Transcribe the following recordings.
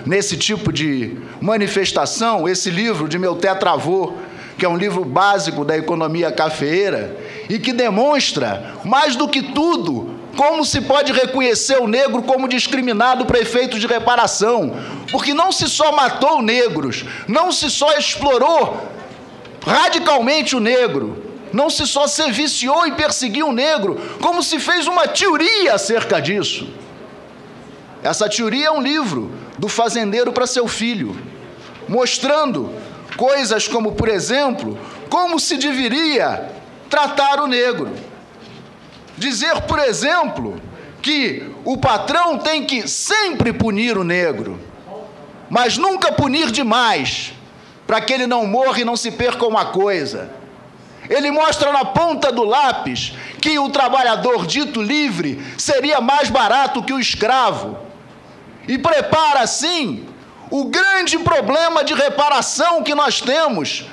nesse tipo de manifestação, esse livro de meu tetravô, que é um livro básico da economia cafeeira, e que demonstra, mais do que tudo, como se pode reconhecer o negro como discriminado para efeitos de reparação, porque não se só matou negros, não se só explorou radicalmente o negro, não se só se viciou e perseguiu o negro, como se fez uma teoria acerca disso. Essa teoria é um livro do fazendeiro para seu filho, mostrando coisas como, por exemplo, como se deveria tratar o negro. Dizer, por exemplo, que o patrão tem que sempre punir o negro, mas nunca punir demais, para que ele não morra e não se perca uma coisa. Ele mostra na ponta do lápis que o trabalhador dito livre seria mais barato que o escravo, e prepara, assim, o grande problema de reparação que nós temos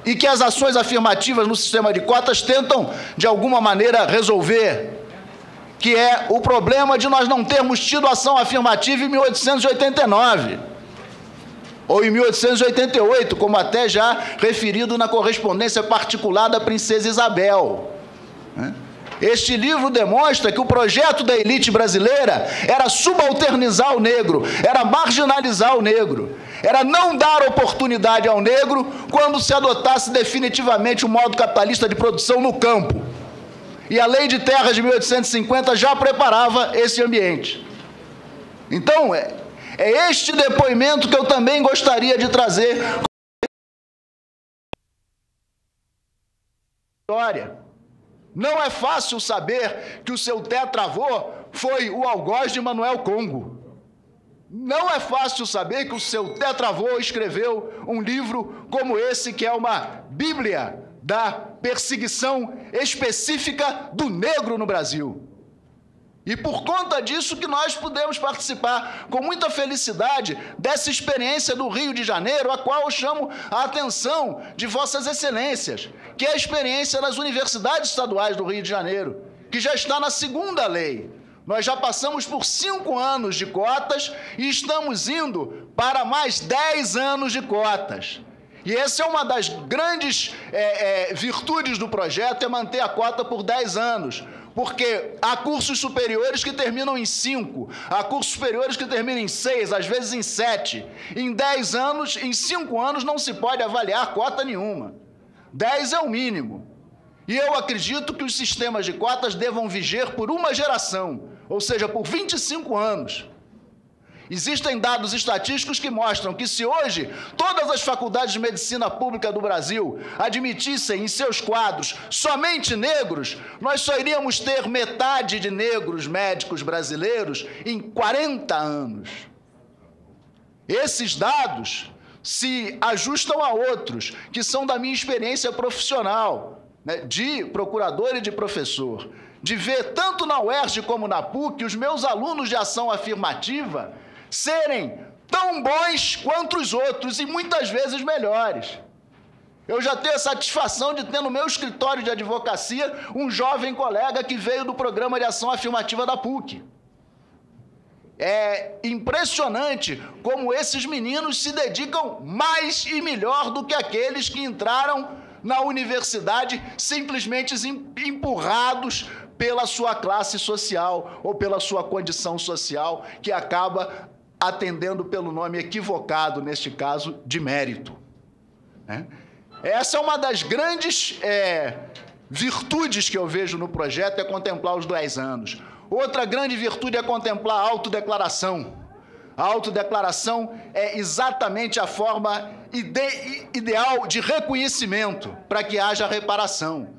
e que as ações afirmativas no sistema de cotas tentam, de alguma maneira, resolver, que é o problema de nós não termos tido ação afirmativa em 1889, ou em 1888, como até já referido na correspondência particular da princesa Isabel. Este livro demonstra que o projeto da elite brasileira era subalternizar o negro, era marginalizar o negro, era não dar oportunidade ao negro quando se adotasse definitivamente o modo capitalista de produção no campo. E a Lei de Terras de 1850 já preparava esse ambiente. Então, é este depoimento que eu também gostaria de trazer. História. Não é fácil saber que o seu tetravô foi o algoz de Manuel Congo. Não é fácil saber que o seu tetravô escreveu um livro como esse, que é uma bíblia da perseguição específica do negro no Brasil. E por conta disso que nós pudemos participar com muita felicidade dessa experiência do Rio de Janeiro, a qual eu chamo a atenção de Vossas Excelências, que é a experiência das universidades estaduais do Rio de Janeiro, que já está na segunda lei. Nós já passamos por 5 anos de cotas e estamos indo para mais 10 anos de cotas. E essa é uma das grandes virtudes do projeto, é manter a cota por 10 anos. Porque há cursos superiores que terminam em 5, há cursos superiores que terminam em 6, às vezes em 7. Em 10 anos, em 5 anos, não se pode avaliar cota nenhuma. 10 é o mínimo. E eu acredito que os sistemas de cotas devam viger por uma geração, ou seja, por 25 anos. Existem dados estatísticos que mostram que se hoje todas as faculdades de medicina pública do Brasil admitissem em seus quadros somente negros, nós só iríamos ter metade de negros médicos brasileiros em 40 anos. Esses dados se ajustam a outros, que são da minha experiência profissional, né, de procurador e de professor, de ver tanto na UERJ como na PUC os meus alunos de ação afirmativa serem tão bons quanto os outros e muitas vezes melhores. Eu já tenho a satisfação de ter no meu escritório de advocacia um jovem colega que veio do programa de ação afirmativa da PUC. É impressionante como esses meninos se dedicam mais e melhor do que aqueles que entraram na universidade simplesmente empurrados pela sua classe social ou pela sua condição social, que acaba atendendo pelo nome equivocado, neste caso, de mérito. Essa é uma das grandes virtudes que eu vejo no projeto, é contemplar os 10 anos. Outra grande virtude é contemplar a autodeclaração. A autodeclaração é exatamente a forma ideal de reconhecimento para que haja reparação.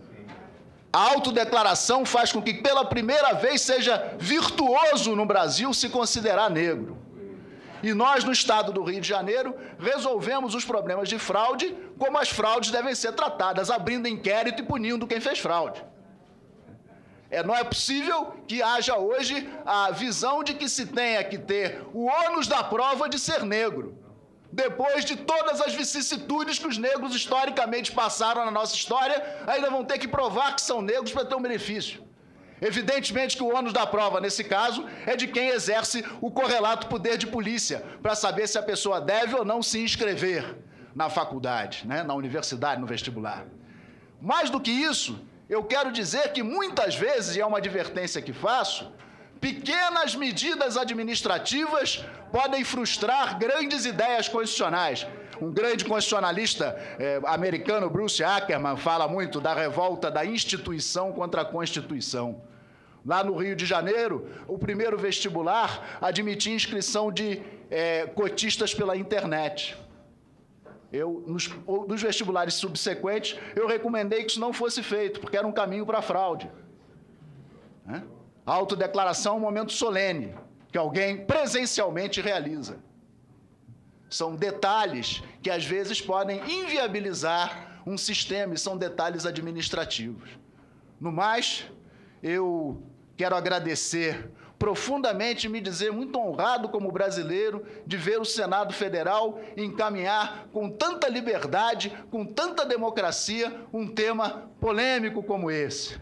A autodeclaração faz com que, pela primeira vez, seja virtuoso no Brasil se considerar negro. E nós, no estado do Rio de Janeiro, resolvemos os problemas de fraude como as fraudes devem ser tratadas, abrindo inquérito e punindo quem fez fraude. Não é possível que haja hoje a visão de que se tenha que ter o ônus da prova de ser negro, depois de todas as vicissitudes que os negros historicamente passaram na nossa história, ainda vão ter que provar que são negros para ter um benefício. Evidentemente que o ônus da prova, nesse caso, é de quem exerce o correlato poder de polícia, para saber se a pessoa deve ou não se inscrever na faculdade, né, na universidade, no vestibular. Mais do que isso, eu quero dizer que muitas vezes, e é uma advertência que faço, pequenas medidas administrativas podem frustrar grandes ideias constitucionais. Um grande constitucionalista americano, Bruce Ackerman, fala muito da revolta da instituição contra a Constituição. Lá no Rio de Janeiro, o primeiro vestibular admitia inscrição de cotistas pela internet. Nos vestibulares subsequentes, eu recomendei que isso não fosse feito, porque era um caminho para a fraude. A autodeclaração é um momento solene, que alguém presencialmente realiza. São detalhes que, às vezes, podem inviabilizar um sistema, e são detalhes administrativos. No mais, eu quero agradecer profundamente e me dizer muito honrado como brasileiro de ver o Senado Federal encaminhar com tanta liberdade, com tanta democracia, um tema polêmico como esse.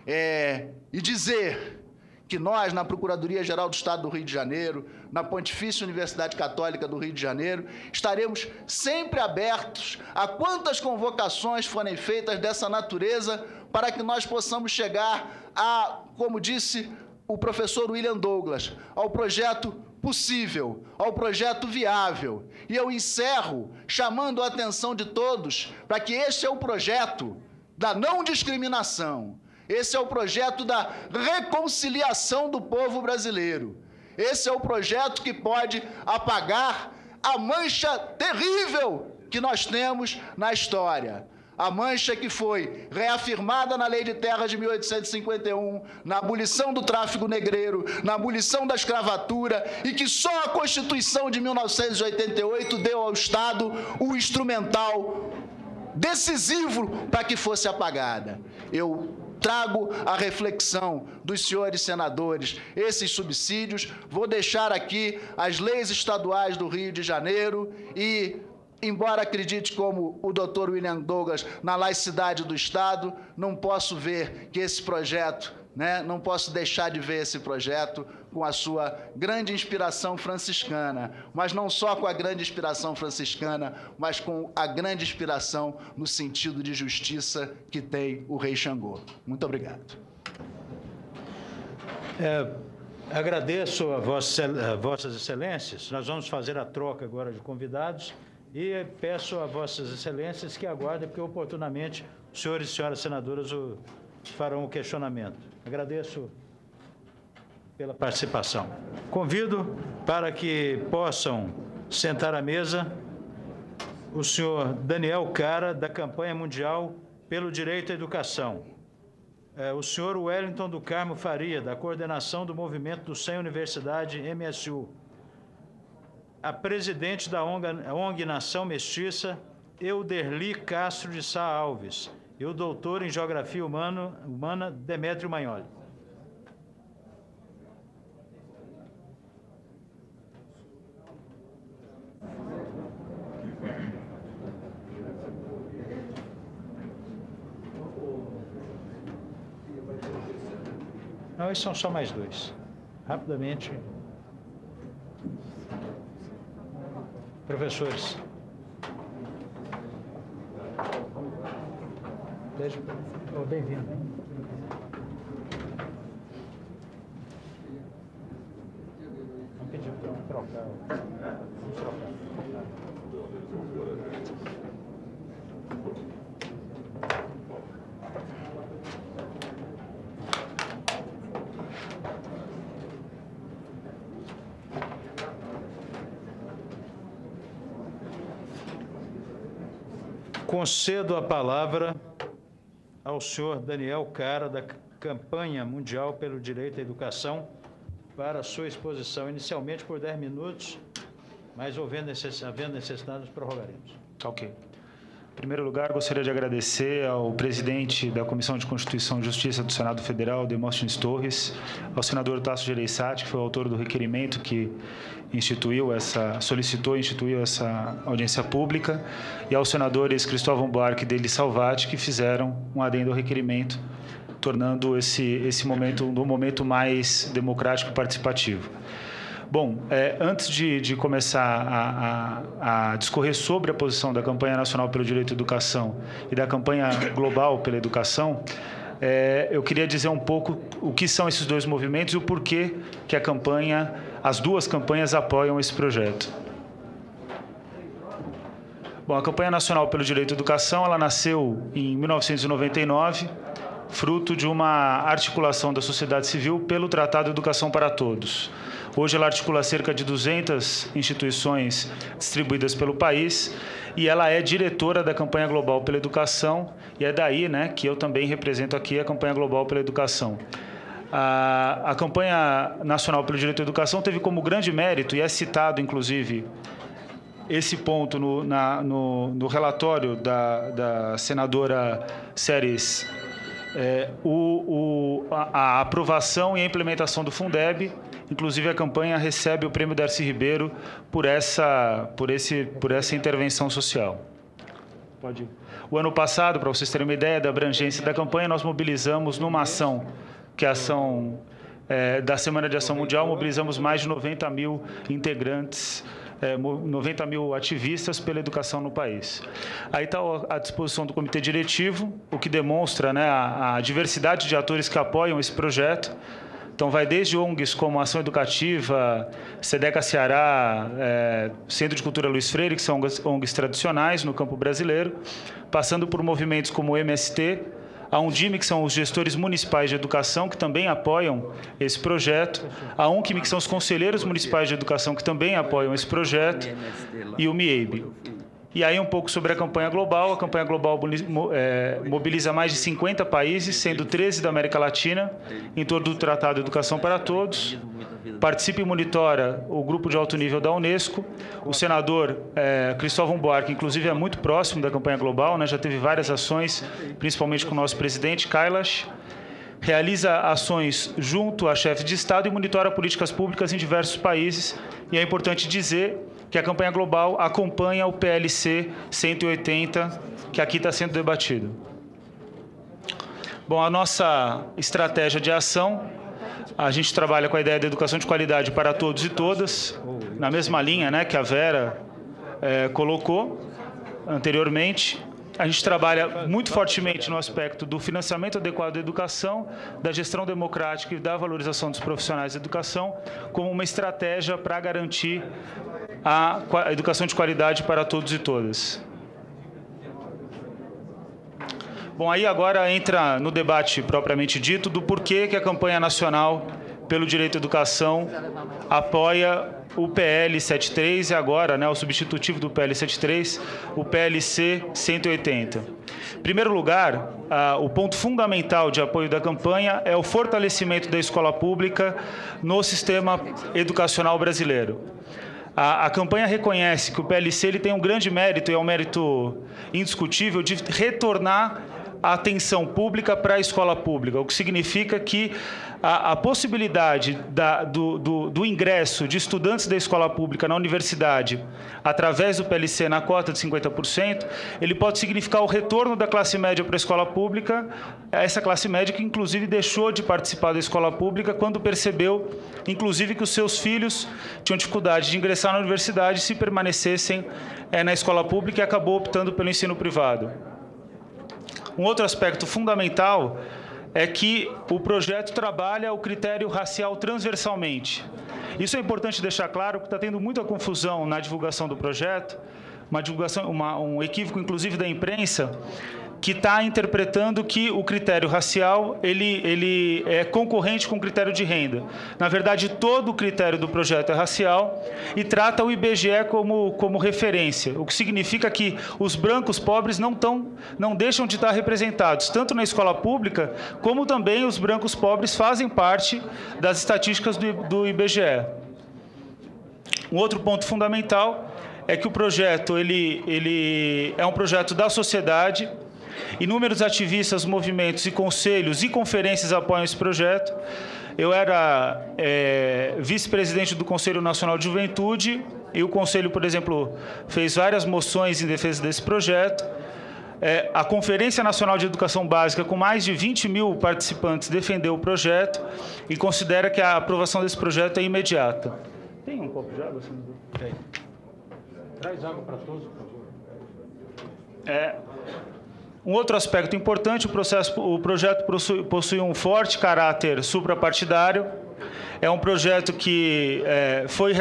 E dizer que nós, na Procuradoria-Geral do Estado do Rio de Janeiro, na Pontifícia Universidade Católica do Rio de Janeiro, estaremos sempre abertos a quantas convocações forem feitas dessa natureza para que nós possamos chegar a, como disse o professor William Douglas, ao projeto possível, ao projeto viável. E eu encerro chamando a atenção de todos para que este é o projeto da não discriminação. Esse é o projeto da reconciliação do povo brasileiro. Esse é o projeto que pode apagar a mancha terrível que nós temos na história. A mancha que foi reafirmada na Lei de Terras de 1851, na abolição do tráfico negreiro, na abolição da escravatura, e que só a Constituição de 1988 deu ao Estado o instrumental decisivo para que fosse apagada. Eu trago a reflexão dos senhores senadores esses subsídios, vou deixar aqui as leis estaduais do Rio de Janeiro e, embora acredite como o Dr. William Douglas na laicidade do Estado, não posso ver que esse projeto, não posso deixar de ver esse projeto com a sua grande inspiração franciscana, mas não só com a grande inspiração franciscana, mas com a grande inspiração no sentido de justiça que tem o Rei Xangô. Muito obrigado. Agradeço a Vossas Excelências. Nós vamos fazer a troca agora de convidados e peço a Vossas Excelências que aguardem, porque oportunamente os senhores e senhoras senadoras farão o questionamento. Agradeço pela participação. Convido para que possam sentar à mesa o senhor Daniel Cara, da Campanha Mundial pelo Direito à Educação, o senhor Wellington do Carmo Faria, da Coordenação do Movimento do Sem Universidade, MSU, a presidente da ONG Nação Mestiça, Euderli Castro de Sá Alves, e o doutor em Geografia Humana, Demétrio Magnoli. Não, esses são só mais dois. Rapidamente. Professores. Bem-vindo. Vamos pedir para trocar. Vamos trocar. Concedo a palavra ao senhor Daniel Cara, da Campanha Mundial pelo Direito à Educação, para a sua exposição, inicialmente por 10 minutos, mas havendo necessidade, nos prorrogaremos. Ok. Em primeiro lugar, gostaria de agradecer ao presidente da Comissão de Constituição e Justiça do Senado Federal, Demóstenes Torres, ao senador Tasso Gereissati, que foi o autor do requerimento que solicitou e instituiu essa audiência pública, e aos senadores Cristóvão Buarque e Deli Salvati, que fizeram um adendo ao requerimento, tornando esse momento um momento mais democrático e participativo. Bom, antes de começar a discorrer sobre a posição da Campanha Nacional pelo Direito à Educação e da Campanha Global pela Educação, eu queria dizer um pouco o que são esses dois movimentos e o porquê que as duas campanhas apoiam esse projeto. Bom, a Campanha Nacional pelo Direito à Educação, ela nasceu em 1999, fruto de uma articulação da sociedade civil pelo Tratado de Educação para Todos. Hoje ela articula cerca de 200 instituições distribuídas pelo país e ela é diretora da Campanha Global pela Educação e é daí, né, que eu também represento aqui a Campanha Global pela Educação. A Campanha Nacional pelo Direito à Educação teve como grande mérito, e é citado, inclusive, esse ponto no relatório da senadora Seres, a aprovação e a implementação do Fundeb. Inclusive, a campanha recebe o Prêmio Darcy Ribeiro por essa intervenção social. Pode ir. O ano passado, para vocês terem uma ideia da abrangência da campanha, nós mobilizamos numa ação, que é a ação da Semana de Ação Mundial, mobilizamos mais de 90 mil integrantes, 90 mil ativistas pela educação no país. Aí está à disposição do Comitê Diretivo, o que demonstra, né, a diversidade de atores que apoiam esse projeto. Então, vai desde ONGs como Ação Educativa, SEDECA Ceará, Centro de Cultura Luiz Freire, que são ONGs tradicionais no campo brasileiro, passando por movimentos como o MST, a Undime, que são os gestores municipais de educação, que também apoiam esse projeto, a UNCME, que são os conselheiros municipais de educação, que também apoiam esse projeto, e o MIEB. E aí um pouco sobre a campanha global. A campanha global mobiliza mais de 50 países, sendo 13 da América Latina, em torno do Tratado de Educação para Todos. Participa e monitora o grupo de alto nível da Unesco. O senador Cristóvão Buarque, inclusive, é muito próximo da campanha global, né? Já teve várias ações, principalmente com o nosso presidente, Kailash. Realiza ações junto a chefes de Estado e monitora políticas públicas em diversos países. E é importante dizer que a campanha global acompanha o PLC 180, que aqui está sendo debatido. Bom, a nossa estratégia de ação, a gente trabalha com a ideia da educação de qualidade para todos e todas, na mesma linha, né, que a Vera colocou anteriormente. A gente trabalha muito fortemente no aspecto do financiamento adequado da educação, da gestão democrática e da valorização dos profissionais da educação, como uma estratégia para garantir a educação de qualidade para todos e todas. Bom, aí agora entra no debate propriamente dito do porquê que a campanha nacional pelo direito à educação apoia o PL 73 e agora, né, o substitutivo do PL 73, o PLC 180. Em primeiro lugar, o ponto fundamental de apoio da campanha é o fortalecimento da escola pública no sistema educacional brasileiro. A campanha reconhece que o PLC ele tem um grande mérito, e é um mérito indiscutível, de retornar a atenção pública para a escola pública, o que significa que a possibilidade do ingresso de estudantes da escola pública na universidade, através do PLC na cota de 50%, ele pode significar o retorno da classe média para a escola pública, essa classe média que, inclusive, deixou de participar da escola pública quando percebeu, inclusive, que os seus filhos tinham dificuldade de ingressar na universidade se permanecessem na escola pública e acabou optando pelo ensino privado. Um outro aspecto fundamental é que o projeto trabalha o critério racial transversalmente. Isso é importante deixar claro, porque está tendo muita confusão na divulgação do projeto, um equívoco, inclusive, da imprensa, que está interpretando que o critério racial ele é concorrente com o critério de renda. Na verdade, todo o critério do projeto é racial e trata o IBGE como referência, o que significa que os brancos pobres não deixam de estar representados, tanto na escola pública, como também os brancos pobres fazem parte das estatísticas do IBGE. Um outro ponto fundamental é que o projeto ele é um projeto da sociedade. Inúmeros ativistas, movimentos e conselhos e conferências apoiam esse projeto. Eu era vice-presidente do Conselho Nacional de Juventude e o Conselho, por exemplo, fez várias moções em defesa desse projeto. A Conferência Nacional de Educação Básica, com mais de 20 mil participantes, defendeu o projeto e considera que a aprovação desse projeto é imediata. Tem um copo de água, senador? Tem. Traz água para todos, por favor. Um outro aspecto importante, o projeto possui um forte caráter suprapartidário. É um projeto que foi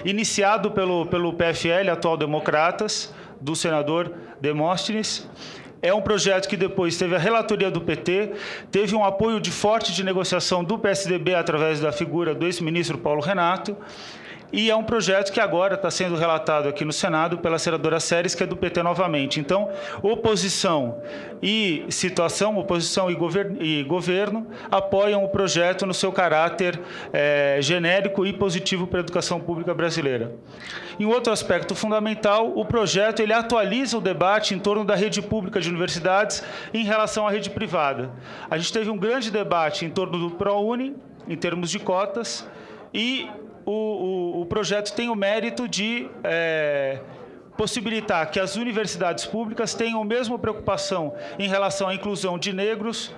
iniciado pelo PFL, atual Democratas, do senador Demóstenes. É um projeto que depois teve a relatoria do PT, teve um apoio forte de negociação do PSDB através da figura do ex-ministro Paulo Renato, e é um projeto que agora está sendo relatado aqui no Senado pela senadora Séries, que é do PT novamente. Então, oposição e situação, oposição e governo apoiam o projeto no seu caráter genérico e positivo para a educação pública brasileira. Em outro aspecto fundamental, o projeto ele atualiza o debate em torno da rede pública de universidades em relação à rede privada. A gente teve um grande debate em torno do ProUni, em termos de cotas, e o projeto tem o mérito de possibilitar que as universidades públicas tenham a mesma preocupação em relação à inclusão de negros,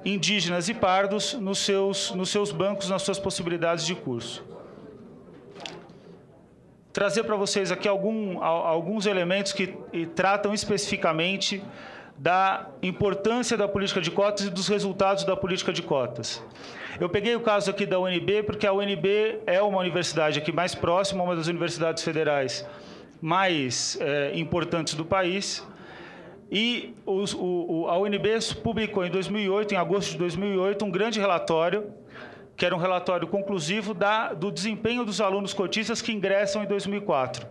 indígenas e pardos nos seus bancos, nas suas possibilidades de curso. Trazer para vocês aqui alguns elementos que tratam especificamente da importância da política de cotas e dos resultados da política de cotas. Eu peguei o caso aqui da UNB, porque a UNB é uma universidade aqui mais próxima, uma das universidades federais mais importantes do país, e a UNB publicou em 2008, em agosto de 2008, um grande relatório, que era um relatório conclusivo do desempenho dos alunos cotistas que ingressam em 2004.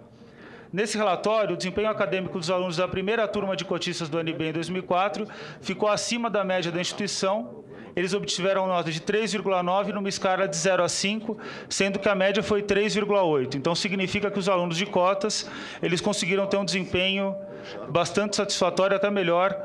Nesse relatório, o desempenho acadêmico dos alunos da primeira turma de cotistas do UNB em 2004 ficou acima da média da instituição. Eles obtiveram nota de 3,9 numa escala de 0 a 5, sendo que a média foi 3,8. Então, significa que os alunos de cotas eles conseguiram ter um desempenho bastante satisfatório, até melhor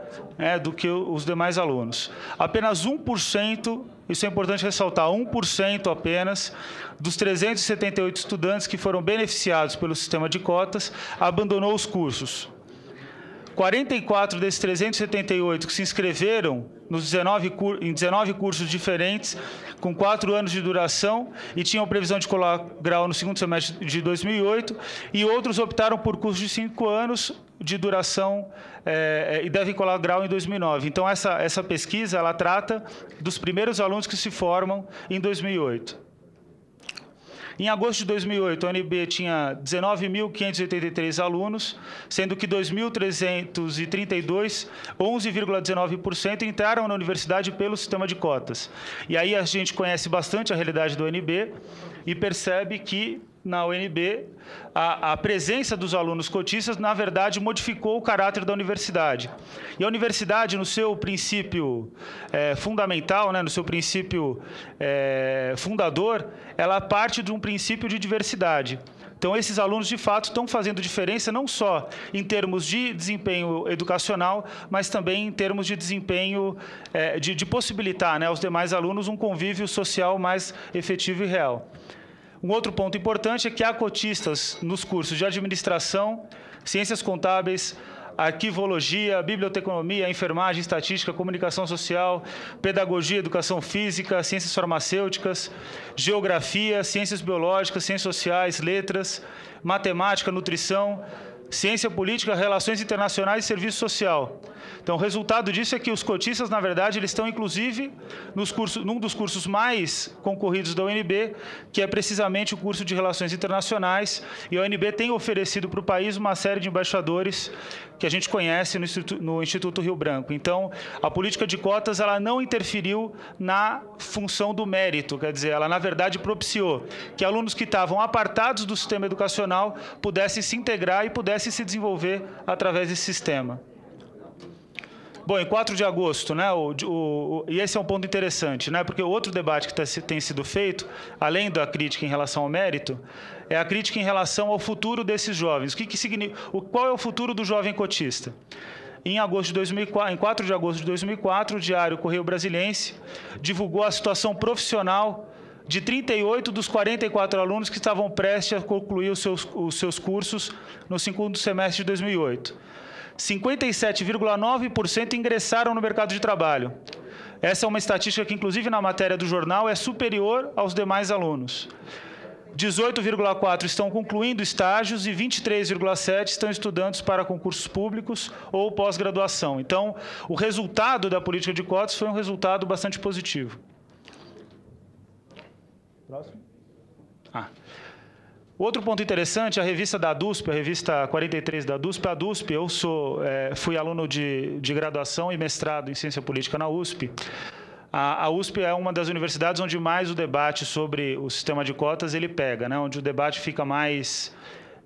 do que os demais alunos. Apenas 1%, isso é importante ressaltar, 1% apenas dos 378 estudantes que foram beneficiados pelo sistema de cotas abandonou os cursos. 44 desses 378 que se inscreveram em 19 cursos diferentes, com 4 anos de duração, e tinham previsão de colar grau no segundo semestre de 2008, e outros optaram por cursos de 5 anos de duração e devem colar grau em 2009. Então, essa pesquisa ela trata dos primeiros alunos que se formam em 2008. Em agosto de 2008, a UNB tinha 19.583 alunos, sendo que 2.332, 11,19%, entraram na universidade pelo sistema de cotas. E aí a gente conhece bastante a realidade da UNB e percebe que, na UNB, a presença dos alunos cotistas, na verdade, modificou o caráter da universidade. E a universidade, no seu princípio fundamental, no seu princípio fundador, ela parte de um princípio de diversidade. Então, esses alunos, de fato, estão fazendo diferença não só em termos de desempenho educacional, mas também em termos de desempenho, de possibilitar aos demais alunos um convívio social mais efetivo e real. Um outro ponto importante é que há cotistas nos cursos de administração, ciências contábeis, arquivologia, biblioteconomia, enfermagem, estatística, comunicação social, pedagogia, educação física, ciências farmacêuticas, geografia, ciências biológicas, ciências sociais, letras, matemática, nutrição, ciência política, relações internacionais e serviço social. Então, o resultado disso é que os cotistas, na verdade, eles estão, inclusive, num dos cursos mais concorridos da UNB, que é precisamente o curso de Relações Internacionais, e a UNB tem oferecido para o país uma série de embaixadores que a gente conhece no Instituto Rio Branco. Então, a política de cotas ela não interferiu na função do mérito, quer dizer, ela, na verdade, propiciou que alunos que estavam apartados do sistema educacional pudessem se integrar e pudessem se desenvolver através desse sistema. Bom, em 4 de agosto, e esse é um ponto interessante, porque o outro debate que tem sido feito, além da crítica em relação ao mérito, é a crítica em relação ao futuro desses jovens. Qual é o futuro do jovem cotista? Em 4 de agosto de 2004, o Diário Correio Brasiliense divulgou a situação profissional de 38 dos 44 alunos que estavam prestes a concluir os seus cursos no segundo semestre de 2008. 57,9% ingressaram no mercado de trabalho. Essa é uma estatística que, inclusive, na matéria do jornal, é superior aos demais alunos. 18,4% estão concluindo estágios e 23,7% estão estudando para concursos públicos ou pós-graduação. Então, o resultado da política de cotas foi um resultado bastante positivo. Próximo. Outro ponto interessante, a revista da DUSP, a revista 43 da DUSP. A DUSP, eu fui aluno de graduação e mestrado em ciência política na USP. A USP é uma das universidades onde mais o debate sobre o sistema de cotas ele pega, né? Onde o debate fica mais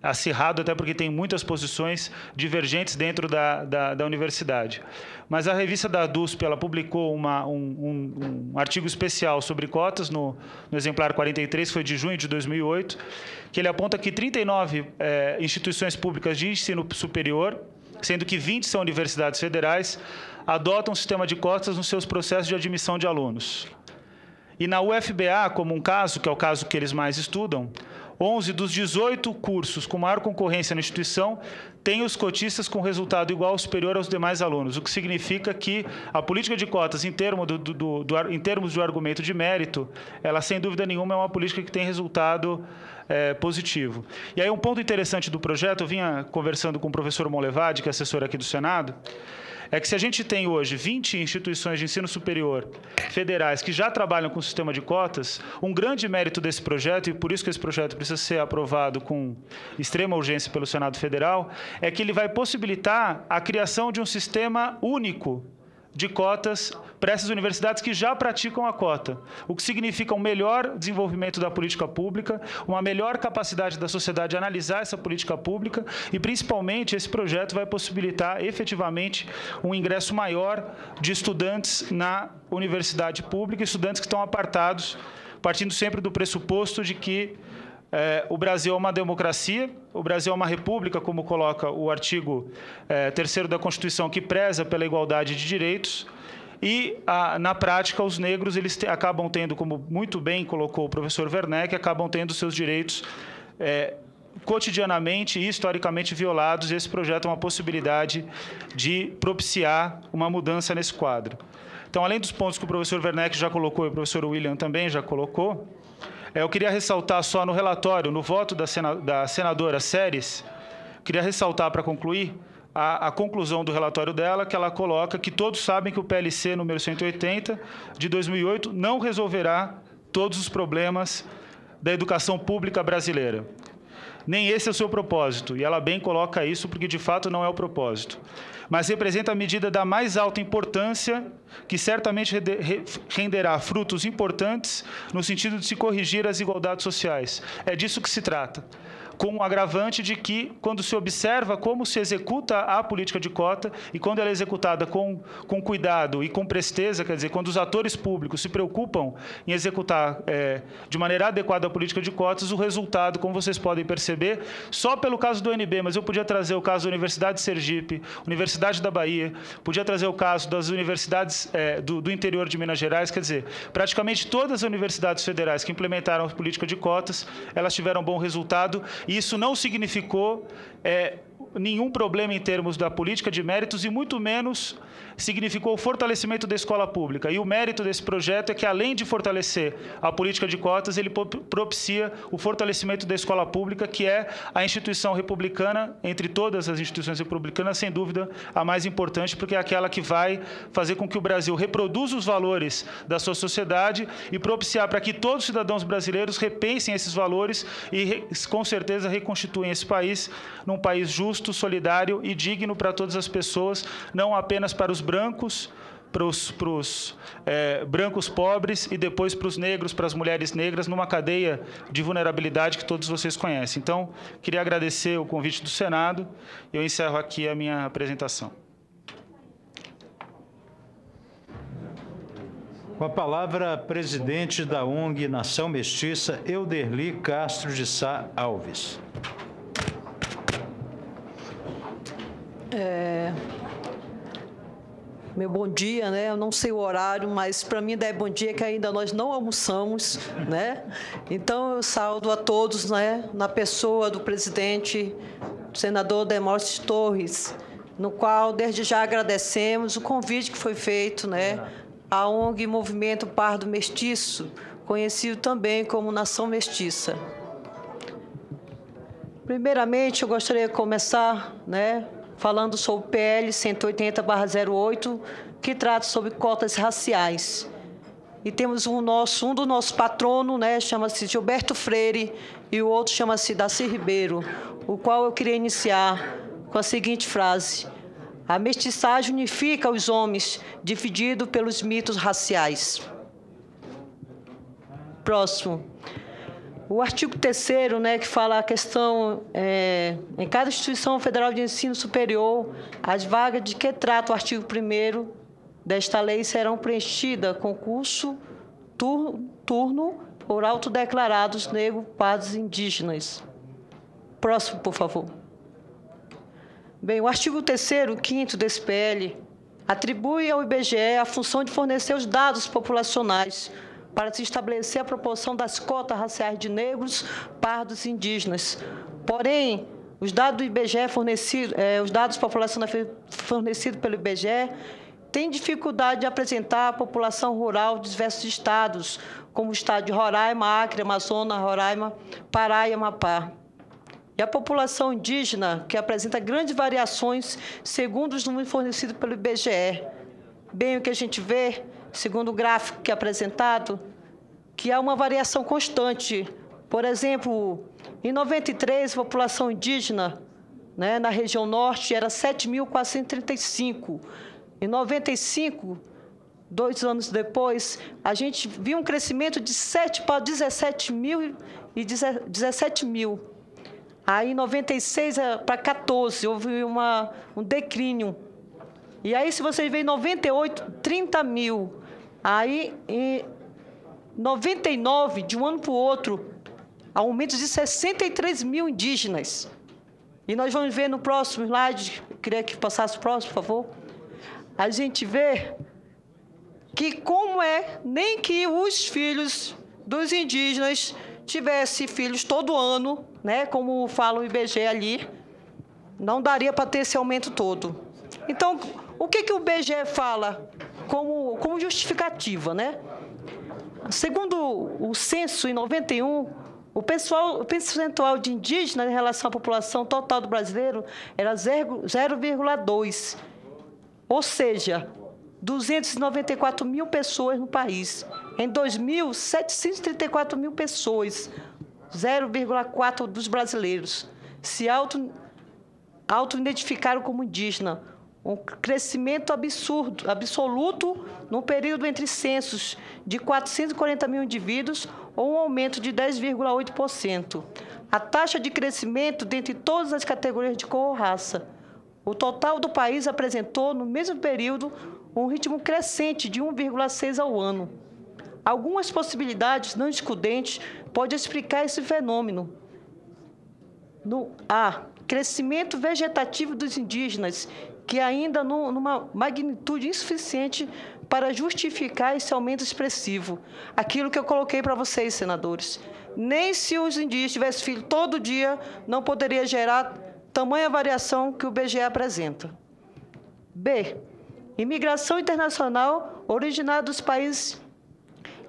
acirrado, até porque tem muitas posições divergentes dentro da universidade. Mas a revista da DUSP ela publicou um artigo especial sobre cotas no exemplar 43, que foi de junho de 2008, que ele aponta que 39 instituições públicas de ensino superior, sendo que 20 são universidades federais, adotam um sistema de cotas nos seus processos de admissão de alunos. E na UFBA, como um caso, que é o caso que eles mais estudam, 11 dos 18 cursos com maior concorrência na instituição têm os cotistas com resultado igual ou superior aos demais alunos, o que significa que a política de cotas, em termos do argumento de mérito, ela, sem dúvida nenhuma, é uma política que tem resultado positivo. E aí um ponto interessante do projeto, eu vinha conversando com o professor Monlevade, que é assessor aqui do Senado, é que se a gente tem hoje 20 instituições de ensino superior federais que já trabalham com o sistema de cotas, um grande mérito desse projeto, e por isso que esse projeto precisa ser aprovado com extrema urgência pelo Senado Federal, é que ele vai possibilitar a criação de um sistema único de cotas para essas universidades que já praticam a cota, o que significa um melhor desenvolvimento da política pública, uma melhor capacidade da sociedade de analisar essa política pública e, principalmente, esse projeto vai possibilitar efetivamente um ingresso maior de estudantes na universidade pública, estudantes que estão apartados, partindo sempre do pressuposto de que o Brasil é uma democracia, o Brasil é uma república, como coloca o artigo 3º da Constituição, que preza pela igualdade de direitos, e, na prática, os negros eles acabam tendo, como muito bem colocou o professor Werneck, acabam tendo seus direitos cotidianamente e historicamente violados, e esse projeto é uma possibilidade de propiciar uma mudança nesse quadro. Então, além dos pontos que o professor Werneck já colocou e o professor William também já colocou, eu queria ressaltar só no relatório, no voto da senadora Séries, queria ressaltar, para concluir, a conclusão do relatório dela, que ela coloca que todos sabem que o PLC número 180 de 2008 não resolverá todos os problemas da educação pública brasileira. Nem esse é o seu propósito, e ela bem coloca isso porque, de fato, não é o propósito. Mas representa a medida da mais alta importância, que certamente renderá frutos importantes no sentido de se corrigir as desigualdades sociais. É disso que se trata. Com o agravante de que, quando se observa como se executa a política de cota, e quando ela é executada com cuidado e com presteza, quer dizer, quando os atores públicos se preocupam em executar de maneira adequada a política de cotas, o resultado, como vocês podem perceber, só pelo caso do UNB, mas eu podia trazer o caso da Universidade de Sergipe, Universidade da Bahia, podia trazer o caso das universidades do interior de Minas Gerais, quer dizer, praticamente todas as universidades federais que implementaram a política de cotas, elas tiveram bom resultado. E isso não significou nenhum problema em termos da política de méritos e muito menos significou o fortalecimento da escola pública. E o mérito desse projeto é que, além de fortalecer a política de cotas, ele propicia o fortalecimento da escola pública, que é a instituição republicana, entre todas as instituições republicanas, sem dúvida, a mais importante, porque é aquela que vai fazer com que o Brasil reproduza os valores da sua sociedade e propiciar para que todos os cidadãos brasileiros repensem esses valores e, com certeza, reconstituem esse país num país justo, solidário e digno para todas as pessoas, não apenas para os brancos, para os brancos pobres e depois para os negros, para as mulheres negras, numa cadeia de vulnerabilidade que todos vocês conhecem. Então, queria agradecer o convite do Senado e eu encerro aqui a minha apresentação. Com a palavra, presidente da ONG Nação Mestiça, Euderli Castro de Sá Alves. meu bom dia, né? Eu não sei o horário, mas para mim ainda é bom dia, que ainda nós não almoçamos, né? Então eu saúdo a todos, né? Na pessoa do presidente, senador Demóstenes Torres, no qual desde já agradecemos o convite que foi feito, né? A ONG Movimento Pardo Mestiço, conhecido também como Nação Mestiça. Primeiramente, eu gostaria de começar, né, falando sobre o PL 180/08, que trata sobre cotas raciais. E temos um do nosso patrono, né, chama-se Gilberto Freire, e o outro chama-se Darcy Ribeiro, o qual eu queria iniciar com a seguinte frase: a mestiçagem unifica os homens, dividido pelos mitos raciais. Próximo. O artigo 3º, né, que fala a questão, em cada instituição federal de ensino superior, as vagas de que trata o artigo 1º desta lei serão preenchidas com curso turno por autodeclarados negros, pardos e indígenas. Próximo, por favor. Bem, o artigo 3º, 5º desse PL, atribui ao IBGE a função de fornecer os dados populacionais para se estabelecer a proporção das cotas raciais de negros, pardos e indígenas. Porém, os dados do IBGE os dados populacionais fornecidos pelo IBGE têm dificuldade de apresentar a população rural de diversos estados, como o estado de Roraima, Acre, Amazonas, Roraima, Pará e Amapá. E a população indígena, que apresenta grandes variações segundo os números fornecidos pelo IBGE. Bem, o que a gente vê, segundo o gráfico que é apresentado, que há uma variação constante. Por exemplo, em 93, a população indígena, né, na região norte era 7.435. Em 95, 2 anos depois, a gente viu um crescimento de 7 para 17 mil e 17 mil. Aí, em 96, para 14, houve um declínio. E aí, se vocês veem, em 98, 30 mil. Aí, em 99, de um ano para o outro, aumento de 63 mil indígenas. E nós vamos ver no próximo slide, queria que passasse o próximo, por favor. A gente vê que nem que os filhos dos indígenas tivessem filhos todo ano, né, como fala o IBGE ali, não daria para ter esse aumento todo. Então, o que o IBGE fala como justificativa, né? Segundo o censo, em 91, o percentual de indígenas em relação à população total do brasileiro era 0,2, ou seja, 294 mil pessoas no país. Em 2000, 734 mil pessoas, 0,4% dos brasileiros, se auto-identificaram como indígena. Um crescimento absoluto no período entre censos de 440 mil indivíduos, ou um aumento de 10,8%. A taxa de crescimento dentre todas as categorias de cor ou raça. O total do país apresentou, no mesmo período, um ritmo crescente de 1,6 ao ano. Algumas possibilidades não excludentes podem explicar esse fenômeno. Crescimento vegetativo dos indígenas, que ainda numa magnitude insuficiente para justificar esse aumento expressivo. Aquilo que eu coloquei para vocês, senadores. Nem se os indígenas tivessem filho todo dia, não poderia gerar tamanha variação que o IBGE apresenta. B. Imigração internacional originária dos países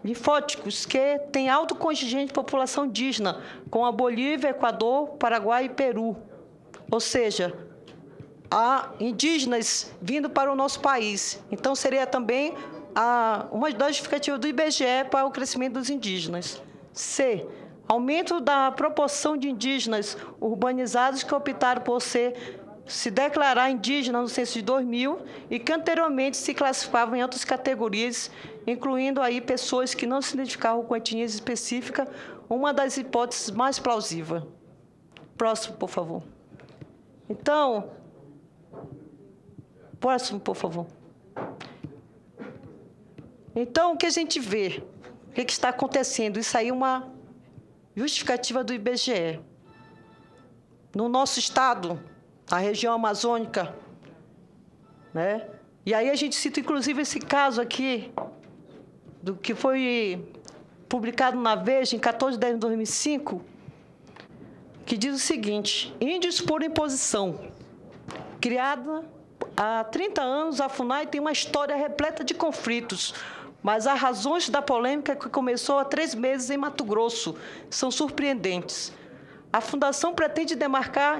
linfóticos, que tem alto contingente de população indígena, como a Bolívia, Equador, Paraguai e Peru. Ou seja, há indígenas vindo para o nosso país. Então, seria também uma das justificativas do IBGE para o crescimento dos indígenas. C. Aumento da proporção de indígenas urbanizados que optaram por se declarar indígena no censo de 2000 e que anteriormente se classificavam em outras categorias, incluindo aí pessoas que não se identificavam com etnias específicas, uma das hipóteses mais plausíveis. Próximo, por favor. Então, próximo, por favor. Então, o que a gente vê? O que está acontecendo? Isso aí é uma justificativa do IBGE. No nosso estado, a região amazônica, né, E aí a gente cita, inclusive, esse caso aqui, do que foi publicado na Veja, em 14 de 10 de 2005, que diz o seguinte: índios por imposição. Criada há 30 anos, a FUNAI tem uma história repleta de conflitos, mas as razões da polêmica que começou há 3 meses em Mato Grosso são surpreendentes. A Fundação pretende demarcar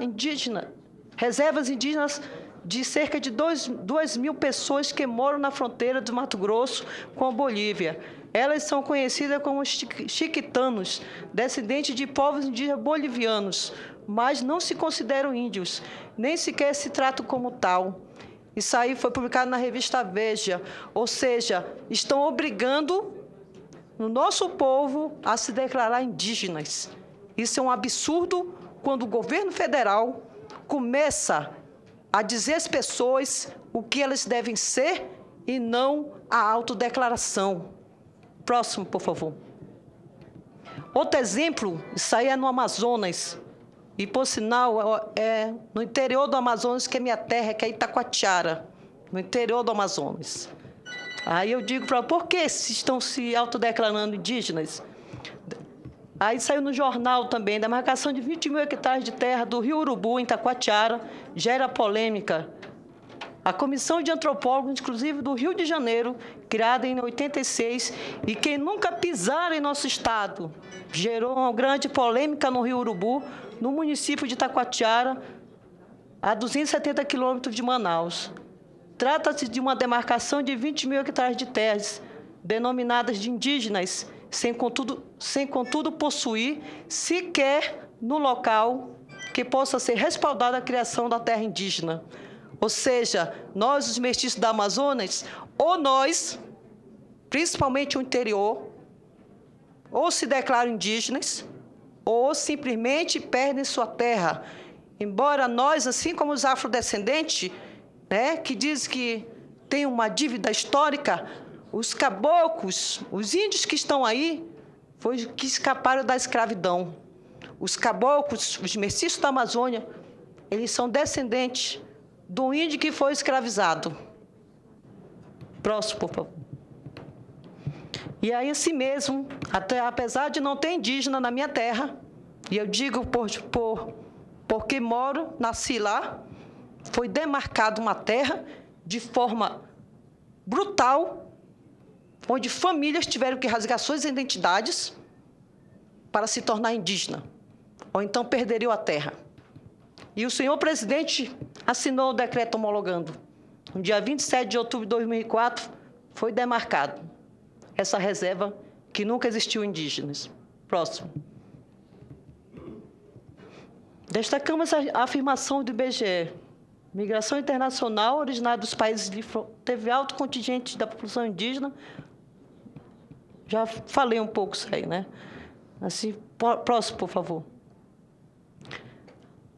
reservas indígenas de cerca de 2.000 pessoas que moram na fronteira do Mato Grosso com a Bolívia. Elas são conhecidas como chiquitanos, descendentes de povos indígenas bolivianos, mas não se consideram índios, nem sequer se tratam como tal. Isso aí foi publicado na revista Veja, ou seja, estão obrigando o nosso povo a se declarar indígenas. Isso é um absurdo quando o governo federal começa a dizer às pessoas o que elas devem ser e não a autodeclaração. Próximo, por favor. Outro exemplo, isso aí é no Amazonas. E, por sinal, é no interior do Amazonas, que é minha terra, que é Itacoatiara, no interior do Amazonas. Aí eu digo para por que estão se autodeclarando indígenas? Aí saiu no jornal também, da marcação de 20.000 hectares de terra do Rio Urubu, em Itacoatiara, gera polêmica. A Comissão de Antropólogos, inclusive do Rio de Janeiro, criada em 86, e quem nunca pisara em nosso estado, gerou uma grande polêmica no Rio Urubu, no município de Itacoatiara, a 270 quilômetros de Manaus. Trata-se de uma demarcação de 20.000 hectares de terras, denominadas de indígenas, sem contudo possuir sequer no local que possa ser respaldada a criação da terra indígena. Ou seja, nós, os mestiços da Amazonas, ou nós, principalmente o interior, ou se declaram indígenas, ou simplesmente perdem sua terra. Embora nós, assim como os afrodescendentes, né, que dizem que tem uma dívida histórica, os caboclos, os índios que estão aí, foi que escaparam da escravidão. Os caboclos, os mestiços da Amazônia, eles são descendentes do índio que foi escravizado. Próximo, por favor. E aí, assim mesmo, apesar de não ter indígena na minha terra, e eu digo porque moro, nasci lá, foi demarcada uma terra de forma brutal, onde famílias tiveram que rasgar suas identidades para se tornar indígena, ou então perderiam a terra. E o senhor presidente assinou o decreto homologando. No dia 27 de outubro de 2004, foi demarcado essa reserva que nunca existiu indígenas. Próximo. Destacamos a afirmação do IBGE. Migração internacional originária dos países teve alto contingente da população indígena. Já falei um pouco isso aí, né? Assim, próximo, por favor.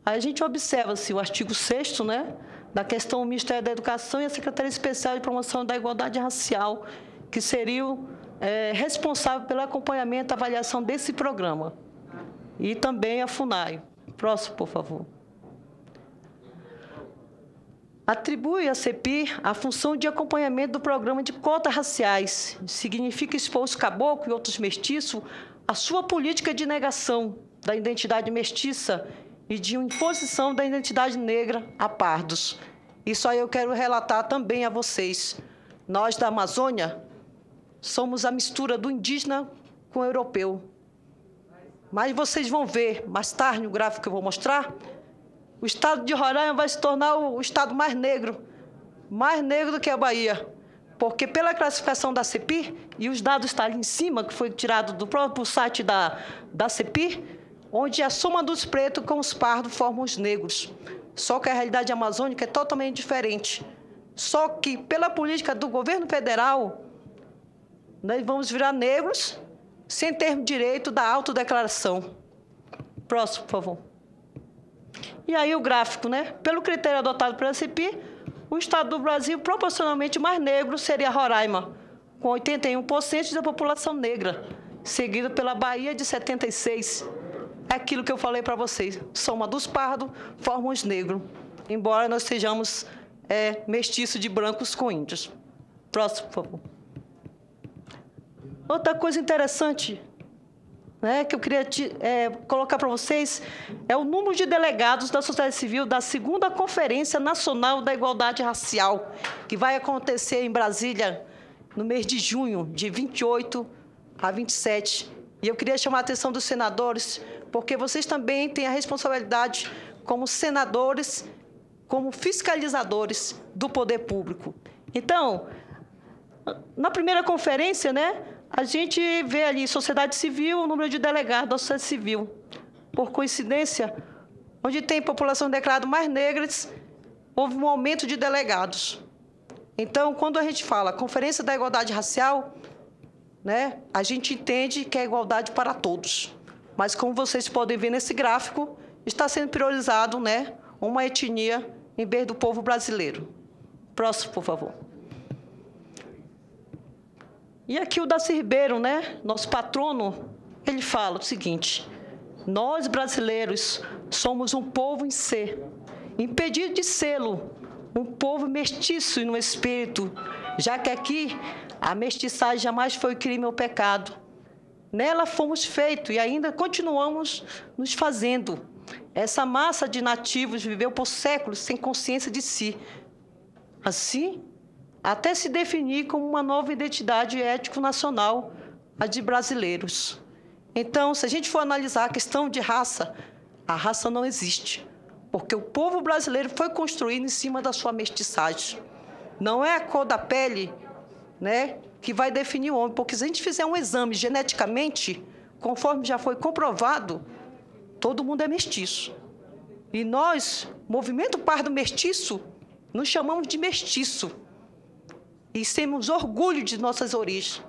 Aí a gente observa assim, o artigo 6º, né, da questão do Ministério da Educação e a Secretaria Especial de Promoção da Igualdade Racial, que seriam responsáveis pelo acompanhamento e avaliação desse programa. E também a FUNAI. Próximo, por favor. Atribui à CEPIR a função de acompanhamento do programa de cotas raciais. Significa expor os caboclos e outros mestiços à sua política de negação da identidade mestiça e de imposição da identidade negra a pardos. Isso aí eu quero relatar também a vocês. Nós, da Amazônia, somos a mistura do indígena com o europeu. Mas vocês vão ver, mais tarde, no gráfico que eu vou mostrar, o estado de Roraima vai se tornar o estado mais negro do que a Bahia. Porque pela classificação da CEPIR, e os dados estão ali em cima, que foi tirado do próprio site da CEPIR, onde a soma dos pretos com os pardos formam os negros. Só que a realidade amazônica é totalmente diferente. Só que, pela política do governo federal, nós vamos virar negros sem ter direito da autodeclaração. Próximo, por favor. E aí o gráfico, né? Pelo critério adotado pela CEPIR, o estado do Brasil proporcionalmente mais negro seria Roraima, com 81% da população negra, seguido pela Bahia de 76%. É aquilo que eu falei para vocês. Soma dos pardos forma os negros. Embora nós sejamos mestiço de brancos com índios. Próximo, por favor. Outra coisa interessante, né, que eu queria colocar para vocês é o número de delegados da sociedade civil da 2ª Conferência Nacional da Igualdade Racial, que vai acontecer em Brasília no mês de junho, de 28 a 27. E eu queria chamar a atenção dos senadores, porque vocês também têm a responsabilidade como senadores, como fiscalizadores do poder público. Então, na primeira conferência, né, a gente vê ali sociedade civil, o número de delegados da sociedade civil. Por coincidência, onde tem população declarada mais negras, houve um aumento de delegados. Então, quando a gente fala Conferência da Igualdade Racial, né, a gente entende que é igualdade para todos. Mas, como vocês podem ver nesse gráfico, está sendo priorizado, né, uma etnia em vez do povo brasileiro. Próximo, por favor. E aqui o Darcy Ribeiro, né, nosso patrono, ele fala o seguinte: nós, brasileiros, somos um povo em ser, impedido de sê-lo, um povo mestiço e no espírito, já que aqui a mestiçagem jamais foi crime ou pecado. Nela fomos feitos e ainda continuamos nos fazendo. Essa massa de nativos viveu por séculos sem consciência de si. Assim, até se definir como uma nova identidade étnico-nacional, a de brasileiros. Então, se a gente for analisar a questão de raça, a raça não existe, porque o povo brasileiro foi construído em cima da sua mestiçagem. Não é a cor da pele, né, que vai definir o homem, porque se a gente fizer um exame geneticamente, conforme já foi comprovado, todo mundo é mestiço. E nós, Movimento Pardo Mestiço, nos chamamos de mestiço. E temos orgulho de nossas origens,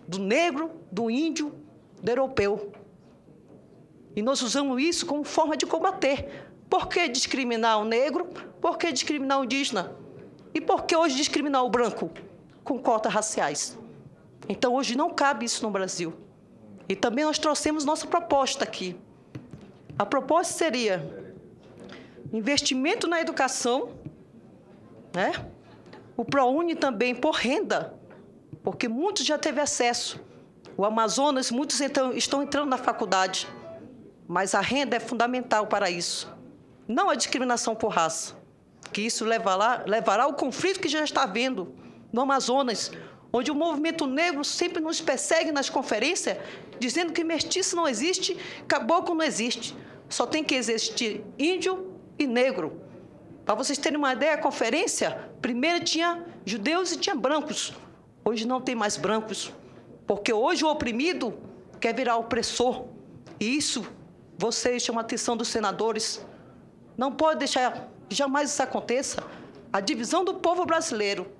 do negro, do índio, do europeu. E nós usamos isso como forma de combater. Por que discriminar o negro? Por que discriminar o indígena? E por que hoje discriminar o branco com cotas raciais? Então, hoje não cabe isso no Brasil. E também nós trouxemos nossa proposta aqui. A proposta seria investimento na educação, né? O ProUni também por renda, porque muitos já teve acesso. O Amazonas, muitos estão entrando na faculdade, mas a renda é fundamental para isso. Não a discriminação por raça, que isso levará ao conflito que já está havendo no Amazonas, onde o movimento negro sempre nos persegue nas conferências, dizendo que mestiço não existe, caboclo não existe. Só tem que existir índio e negro. Para vocês terem uma ideia, a conferência, primeiro tinha judeus e tinha brancos. Hoje não tem mais brancos, porque hoje o oprimido quer virar opressor. E isso, vocês chamam a atenção dos senadores. Não pode deixar que jamais isso aconteça. A divisão do povo brasileiro.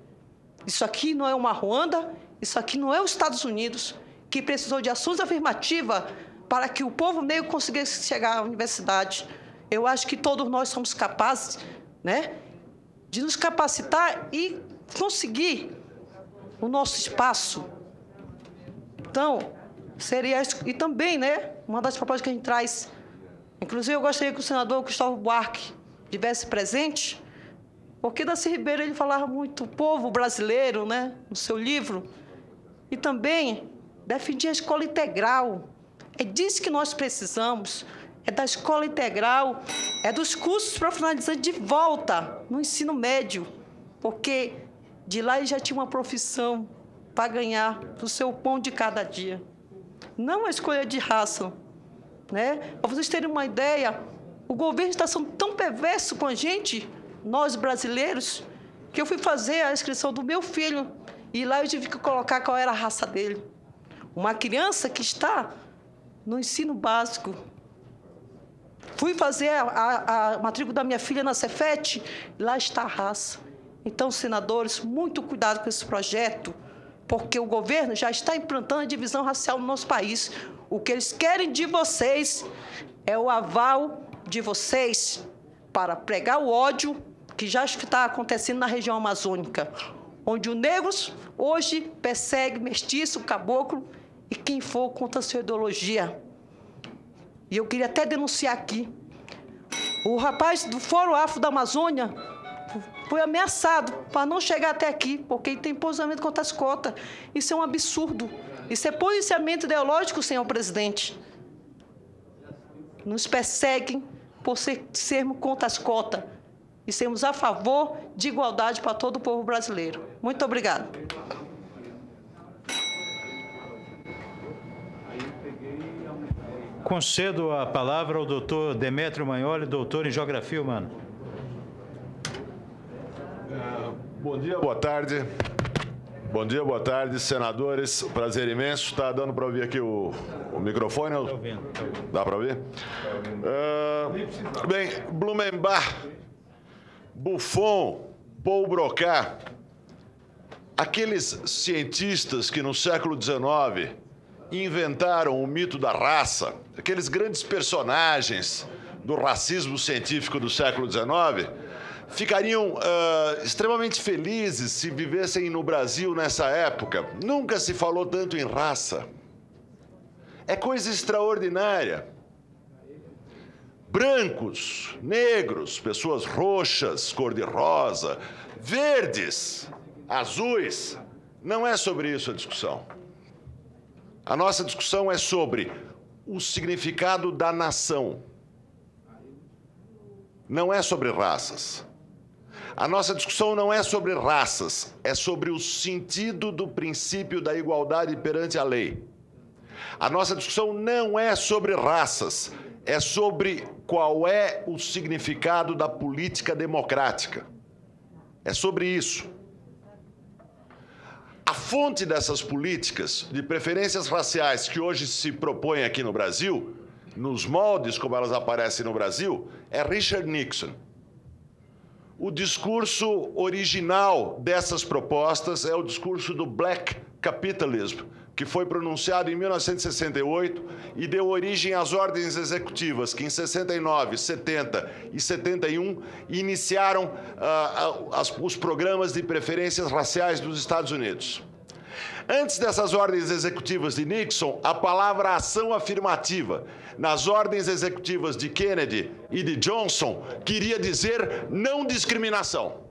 Isso aqui não é uma Ruanda, isso aqui não é os Estados Unidos, que precisou de ações afirmativas para que o povo negro conseguisse chegar à universidade. Eu acho que todos nós somos capazes, né, de nos capacitar e conseguir o nosso espaço. Então, seria isso. E também, né, uma das propostas que a gente traz, inclusive eu gostaria que o senador Cristóvão Buarque estivesse presente, porque Darcy Ribeiro ele falava muito o povo brasileiro, né, no seu livro, e também defendia a escola integral. É disso que nós precisamos. É da escola integral, é dos cursos profissionalizantes de volta no ensino médio, porque de lá ele já tinha uma profissão para ganhar o seu pão de cada dia. Não a escolha de raça, né? Para vocês terem uma ideia, o governo está sendo tão perverso com a gente, nós brasileiros, que eu fui fazer a inscrição do meu filho e lá eu tive que colocar qual era a raça dele. Uma criança que está no ensino básico. Fui fazer a matrícula da minha filha na Cefet, lá está a raça. Então, senadores, muito cuidado com esse projeto, porque o governo já está implantando a divisão racial no nosso país. O que eles querem de vocês é o aval de vocês para pregar o ódio que já está acontecendo na região amazônica, onde os negros hoje perseguem mestiço, caboclo e quem for contra a sua ideologia. E eu queria até denunciar aqui. O rapaz do Fórum Afro da Amazônia, foi ameaçado para não chegar até aqui, porque ele tem posicionamento contra as cotas. Isso é um absurdo. Isso é policiamento ideológico, senhor presidente. Nos perseguem por sermos contra as cotas e sermos a favor de igualdade para todo o povo brasileiro. Muito obrigada. Concedo a palavra ao doutor Demétrio Magnoli, doutor em Geografia Humana. Bom dia, boa tarde. Bom dia, boa tarde, senadores. Prazer imenso. Está dando para ouvir aqui o microfone? Está ouvindo, está ouvindo. Dá para ouvir? Bem, Blumenbach, Buffon, Paul Broca, aqueles cientistas que no século XIX inventaram o mito da raça, aqueles grandes personagens do racismo científico do século XIX, ficariam extremamente felizes se vivessem no Brasil nessa época. Nunca se falou tanto em raça. É coisa extraordinária. Brancos, negros, pessoas roxas, cor-de-rosa, verdes, azuis. Não é sobre isso a discussão. A nossa discussão é sobre o significado da nação. Não é sobre raças. A nossa discussão não é sobre raças, é sobre o sentido do princípio da igualdade perante a lei. A nossa discussão não é sobre raças, é sobre qual é o significado da política democrática. É sobre isso. A fonte dessas políticas de preferências raciais que hoje se propõem aqui no Brasil, nos moldes como elas aparecem no Brasil, é Richard Nixon. O discurso original dessas propostas é o discurso do Black Capitalism, que foi pronunciado em 1968 e deu origem às ordens executivas, que em 69, 70 e 71 iniciaram os programas de preferências raciais dos Estados Unidos. Antes dessas ordens executivas de Nixon, a palavra ação afirmativa nas ordens executivas de Kennedy e de Johnson queria dizer não discriminação.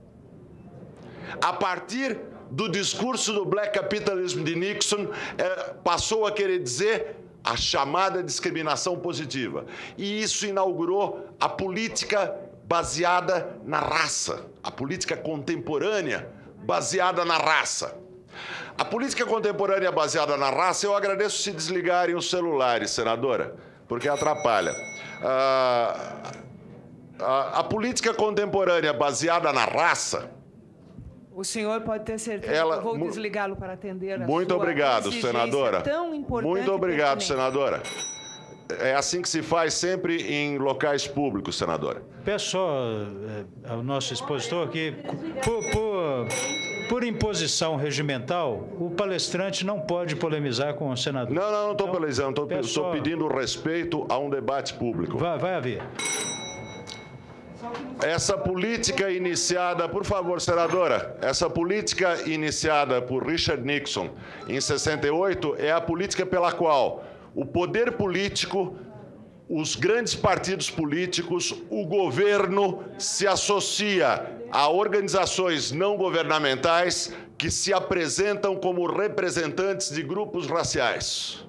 A partir do discurso do Black Capitalism de Nixon, passou a querer dizer a chamada discriminação positiva. E isso inaugurou a política baseada na raça, a política contemporânea baseada na raça. A política contemporânea baseada na raça, eu agradeço se desligarem os celulares, senadora, porque atrapalha. A política contemporânea baseada na raça... O senhor pode ter certeza que eu vou desligá-lo para atender a Muito sua obrigado, exigência senadora. Tão importante. Muito obrigado, senadora. É assim que se faz sempre em locais públicos, senadora. Peço só ao nosso expositor que, por imposição regimental, o palestrante não pode polemizar com o senador. Não estou polemizando, estou só... pedindo respeito a um debate público. Vai haver. Essa política iniciada, por favor, senadora, essa política iniciada por Richard Nixon em 68 é a política pela qual o poder político, os grandes partidos políticos, o governo se associa a organizações não governamentais que se apresentam como representantes de grupos raciais.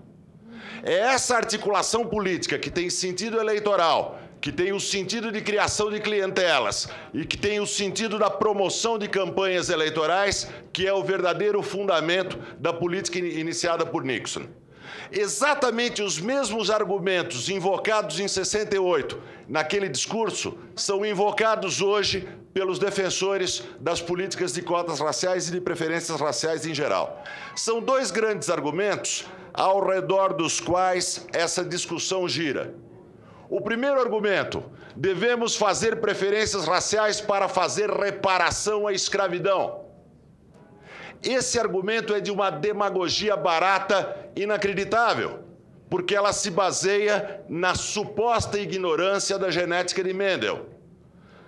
É essa articulação política que tem sentido eleitoral, que tem o sentido de criação de clientelas e que tem o sentido da promoção de campanhas eleitorais, que é o verdadeiro fundamento da política iniciada por Nixon. Exatamente os mesmos argumentos invocados em 68 naquele discurso são invocados hoje pelos defensores das políticas de cotas raciais e de preferências raciais em geral. São dois grandes argumentos ao redor dos quais essa discussão gira. O primeiro argumento: devemos fazer preferências raciais para fazer reparação à escravidão. Esse argumento é de uma demagogia barata inacreditável, porque ela se baseia na suposta ignorância da genética de Mendel.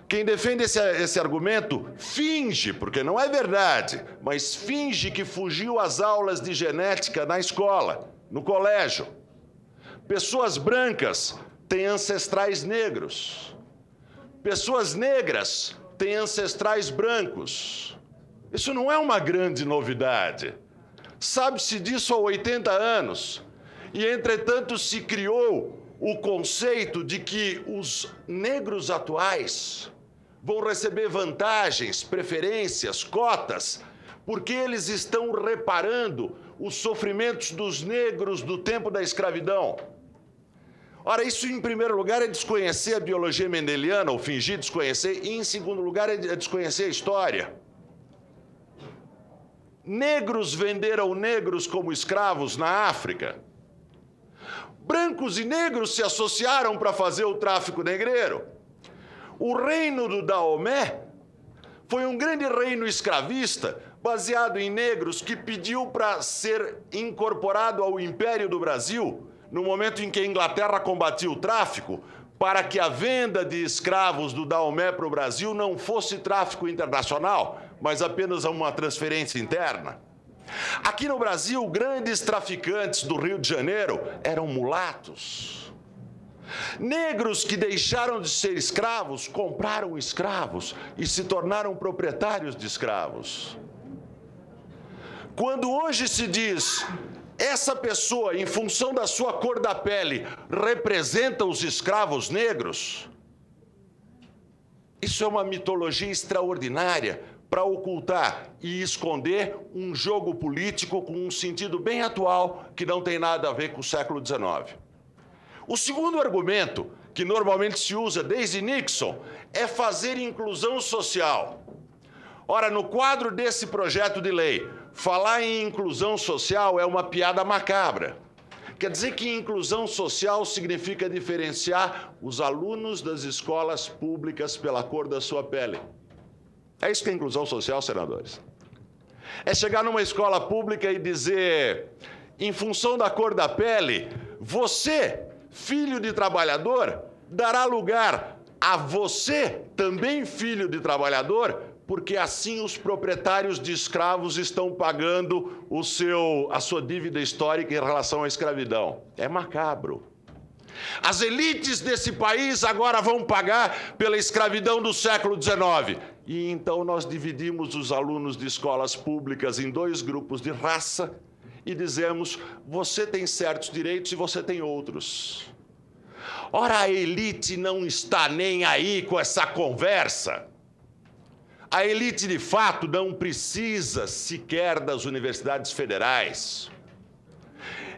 Quem defende esse argumento finge, porque não é verdade, mas finge que fugiu às aulas de genética na escola, no colégio. Pessoas brancas têm ancestrais negros. Pessoas negras têm ancestrais brancos. Isso não é uma grande novidade. Sabe-se disso há 80 anos. E, entretanto, se criou o conceito de que os negros atuais vão receber vantagens, preferências, cotas, porque eles estão reparando os sofrimentos dos negros do tempo da escravidão. Ora, isso, em primeiro lugar, é desconhecer a biologia mendeliana, ou fingir desconhecer, e, em segundo lugar, é desconhecer a história. Negros venderam negros como escravos na África. Brancos e negros se associaram para fazer o tráfico negreiro. O reino do Daomé foi um grande reino escravista, baseado em negros, que pediu para ser incorporado ao Império do Brasil, no momento em que a Inglaterra combatia o tráfico, para que a venda de escravos do Daomé para o Brasil não fosse tráfico internacional, mas apenas uma transferência interna. Aqui no Brasil, grandes traficantes do Rio de Janeiro eram mulatos. Negros que deixaram de ser escravos, compraram escravos e se tornaram proprietários de escravos. Quando hoje se diz, essa pessoa, em função da sua cor da pele, representa os escravos negros, isso é uma mitologia extraordinária para ocultar e esconder um jogo político com um sentido bem atual que não tem nada a ver com o século XIX. O segundo argumento, que normalmente se usa desde Nixon, é fazer inclusão social. Ora, no quadro desse projeto de lei, falar em inclusão social é uma piada macabra. Quer dizer que inclusão social significa diferenciar os alunos das escolas públicas pela cor da sua pele. É isso que é inclusão social, senadores. É chegar numa escola pública e dizer, em função da cor da pele, você, filho de trabalhador, dará lugar a você, também filho de trabalhador, porque assim os proprietários de escravos estão pagando a sua dívida histórica em relação à escravidão. É macabro. As elites desse país agora vão pagar pela escravidão do século XIX. E então nós dividimos os alunos de escolas públicas em dois grupos de raça e dizemos, você tem certos direitos e você tem outros. Ora, a elite não está nem aí com essa conversa. A elite, de fato, não precisa sequer das universidades federais.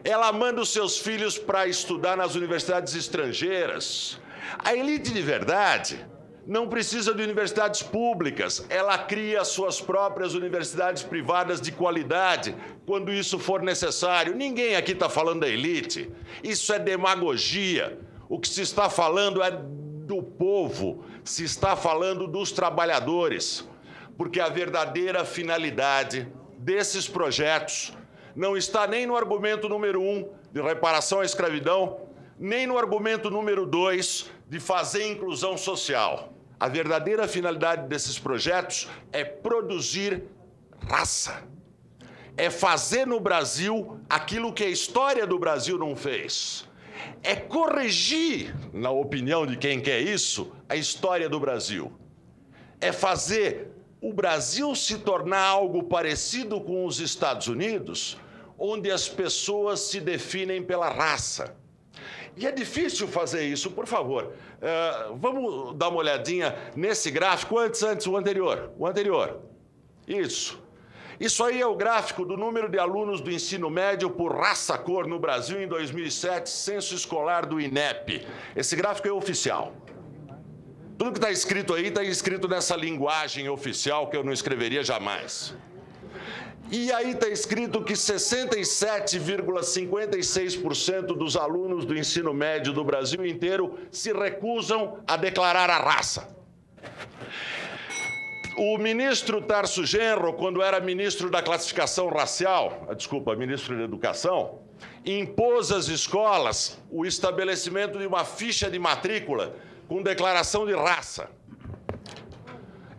Ela manda os seus filhos para estudar nas universidades estrangeiras. A elite de verdade não precisa de universidades públicas. Ela cria suas próprias universidades privadas de qualidade, quando isso for necessário. Ninguém aqui está falando da elite. Isso é demagogia. O que se está falando é do povo, se está falando dos trabalhadores, porque a verdadeira finalidade desses projetos não está nem no argumento número 1, de reparação à escravidão, nem no argumento número 2, de fazer inclusão social. A verdadeira finalidade desses projetos é produzir raça. É fazer no Brasil aquilo que a história do Brasil não fez. É corrigir, na opinião de quem quer isso, a história do Brasil. É fazer o Brasil se tornar algo parecido com os Estados Unidos, onde as pessoas se definem pela raça. E é difícil fazer isso, por favor. Vamos dar uma olhadinha nesse gráfico, antes, o anterior. Isso. Isso aí é o gráfico do número de alunos do ensino médio por raça-cor no Brasil em 2007, censo escolar do INEP. Esse gráfico é oficial. Tudo que está escrito aí está escrito nessa linguagem oficial que eu não escreveria jamais. E aí está escrito que 67,56% dos alunos do ensino médio do Brasil inteiro se recusam a declarar a raça. O ministro Tarso Genro, quando era ministro da classificação racial, ministro da Educação, impôs às escolas o estabelecimento de uma ficha de matrícula com declaração de raça.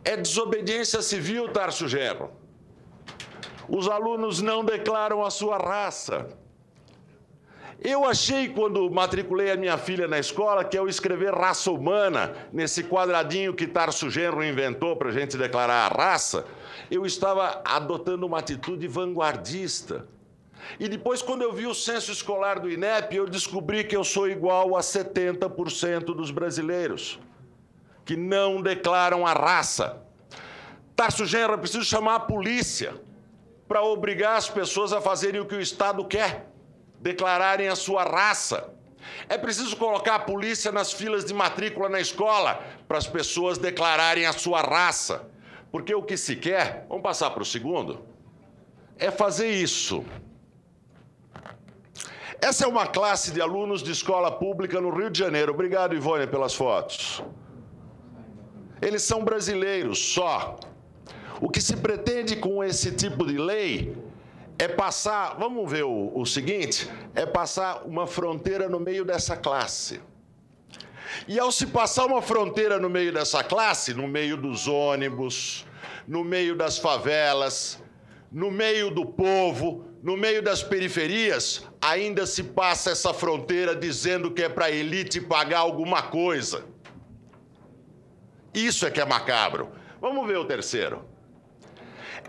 É desobediência civil, Tarso Genro. Os alunos não declaram a sua raça. Eu achei, quando matriculei a minha filha na escola, que ao escrever raça humana, nesse quadradinho que Tarso Genro inventou para a gente declarar a raça, eu estava adotando uma atitude vanguardista. E depois, quando eu vi o censo escolar do INEP, eu descobri que eu sou igual a 70% dos brasileiros, que não declaram a raça. Tarso Genro, é preciso chamar a polícia para obrigar as pessoas a fazerem o que o Estado quer, declararem a sua raça. É preciso colocar a polícia nas filas de matrícula na escola para as pessoas declararem a sua raça. Porque o que se quer, vamos passar para o segundo, é fazer isso. Essa é uma classe de alunos de escola pública no Rio de Janeiro. Obrigado, Ivone, pelas fotos. Eles são brasileiros só. O que se pretende com esse tipo de lei é passar, vamos ver o seguinte, é passar uma fronteira no meio dessa classe. E ao se passar uma fronteira no meio dessa classe, no meio dos ônibus, no meio das favelas, no meio do povo, no meio das periferias, ainda se passa essa fronteira dizendo que é para a elite pagar alguma coisa. Isso é que é macabro. Vamos ver o terceiro.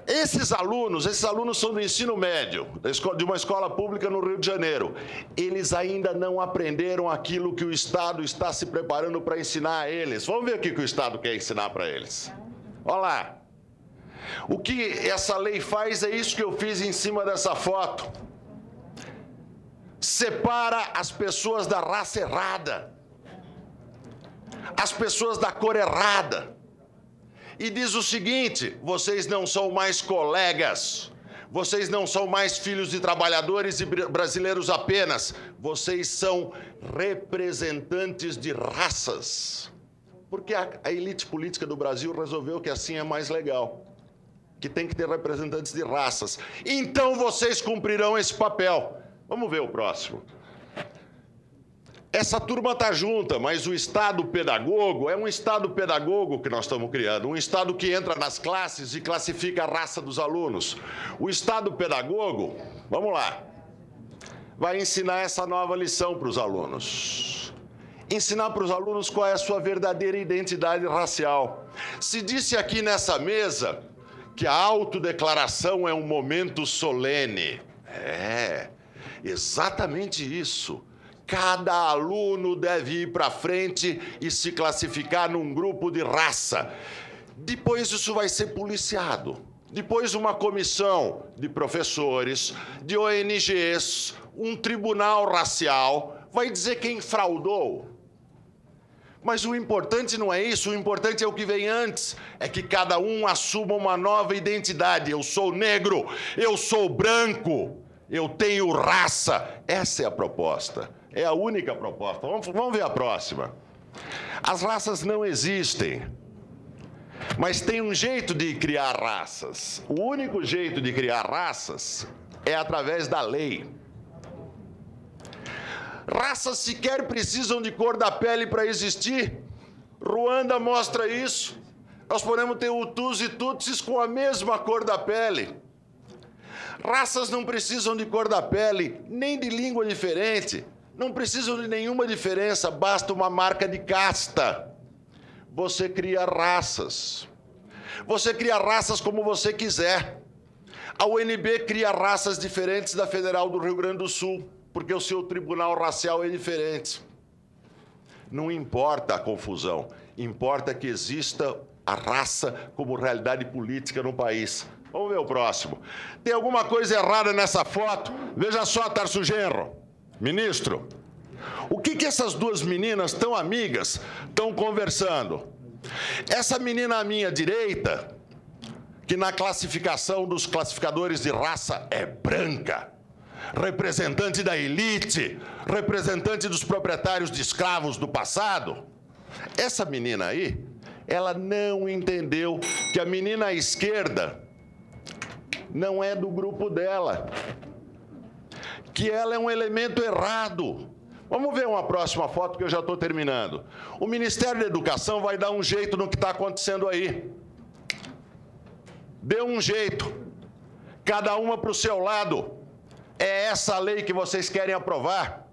Esses alunos são do ensino médio, de uma escola pública no Rio de Janeiro. Eles ainda não aprenderam aquilo que o Estado está se preparando para ensinar a eles. Vamos ver o que o Estado quer ensinar para eles. Olha lá. O que essa lei faz é isso que eu fiz em cima dessa foto. Separa as pessoas da raça errada, as pessoas da cor errada. E diz o seguinte: vocês não são mais colegas, vocês não são mais filhos de trabalhadores e brasileiros apenas, vocês são representantes de raças. Porque a elite política do Brasil resolveu que assim é mais legal, que tem que ter representantes de raças. Então vocês cumprirão esse papel. Vamos ver o próximo. Essa turma está junta, mas o Estado pedagogo é um Estado pedagogo que nós estamos criando, um Estado que entra nas classes e classifica a raça dos alunos. O Estado pedagogo, vamos lá, vai ensinar essa nova lição para os alunos. Ensinar para os alunos qual é a sua verdadeira identidade racial. Se disse aqui nessa mesa que a autodeclaração é um momento solene. É, exatamente isso. Cada aluno deve ir para frente e se classificar num grupo de raça. Depois isso vai ser policiado. Depois uma comissão de professores, de ONGs, um tribunal racial vai dizer quem fraudou. Mas o importante não é isso, o importante é o que vem antes. É que cada um assuma uma nova identidade. Eu sou negro, eu sou branco, eu tenho raça. Essa é a proposta. É a única proposta. Vamos ver a próxima. As raças não existem, mas tem um jeito de criar raças. O único jeito de criar raças é através da lei. Raças sequer precisam de cor da pele para existir. Ruanda mostra isso. Nós podemos ter Hutus e Tutsis com a mesma cor da pele. Raças não precisam de cor da pele, nem de língua diferente. Não precisam de nenhuma diferença, basta uma marca de casta. Você cria raças. Você cria raças como você quiser. A UNB cria raças diferentes da Federal do Rio Grande do Sul, porque o seu tribunal racial é diferente. Não importa a confusão, importa que exista a raça como realidade política no país. Vamos ver o próximo. Tem alguma coisa errada nessa foto? Veja só, Tarso Genro. Ministro, o que essas duas meninas tão amigas estão conversando? Essa menina à minha direita, que na classificação dos classificadores de raça é branca, representante da elite, representante dos proprietários de escravos do passado, essa menina aí, ela não entendeu que a menina à esquerda não é do grupo dela, que ela é um elemento errado. Vamos ver uma próxima foto que eu já estou terminando. O Ministério da Educação vai dar um jeito no que está acontecendo aí. Deu um jeito. Cada uma para o seu lado. É essa lei que vocês querem aprovar.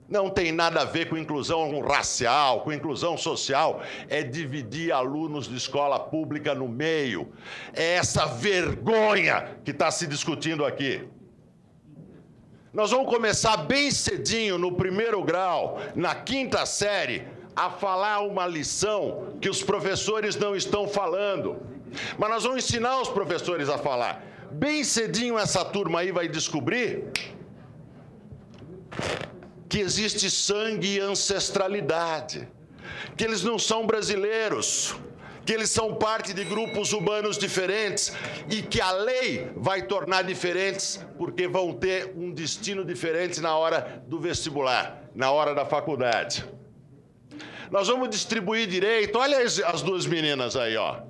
Não tem nada a ver com inclusão racial, com inclusão social. É dividir alunos de escola pública no meio. É essa vergonha que está se discutindo aqui. Nós vamos começar bem cedinho, no 1º grau, na 5ª série, a falar uma lição que os professores não estão falando. Mas nós vamos ensinar os professores a falar. Bem cedinho essa turma aí vai descobrir que existe sangue e ancestralidade, que eles não são brasileiros, que eles são parte de grupos humanos diferentes e que a lei vai tornar diferentes porque vão ter um destino diferente na hora do vestibular, na hora da faculdade. Nós vamos distribuir direito. Olha as duas meninas aí, ó.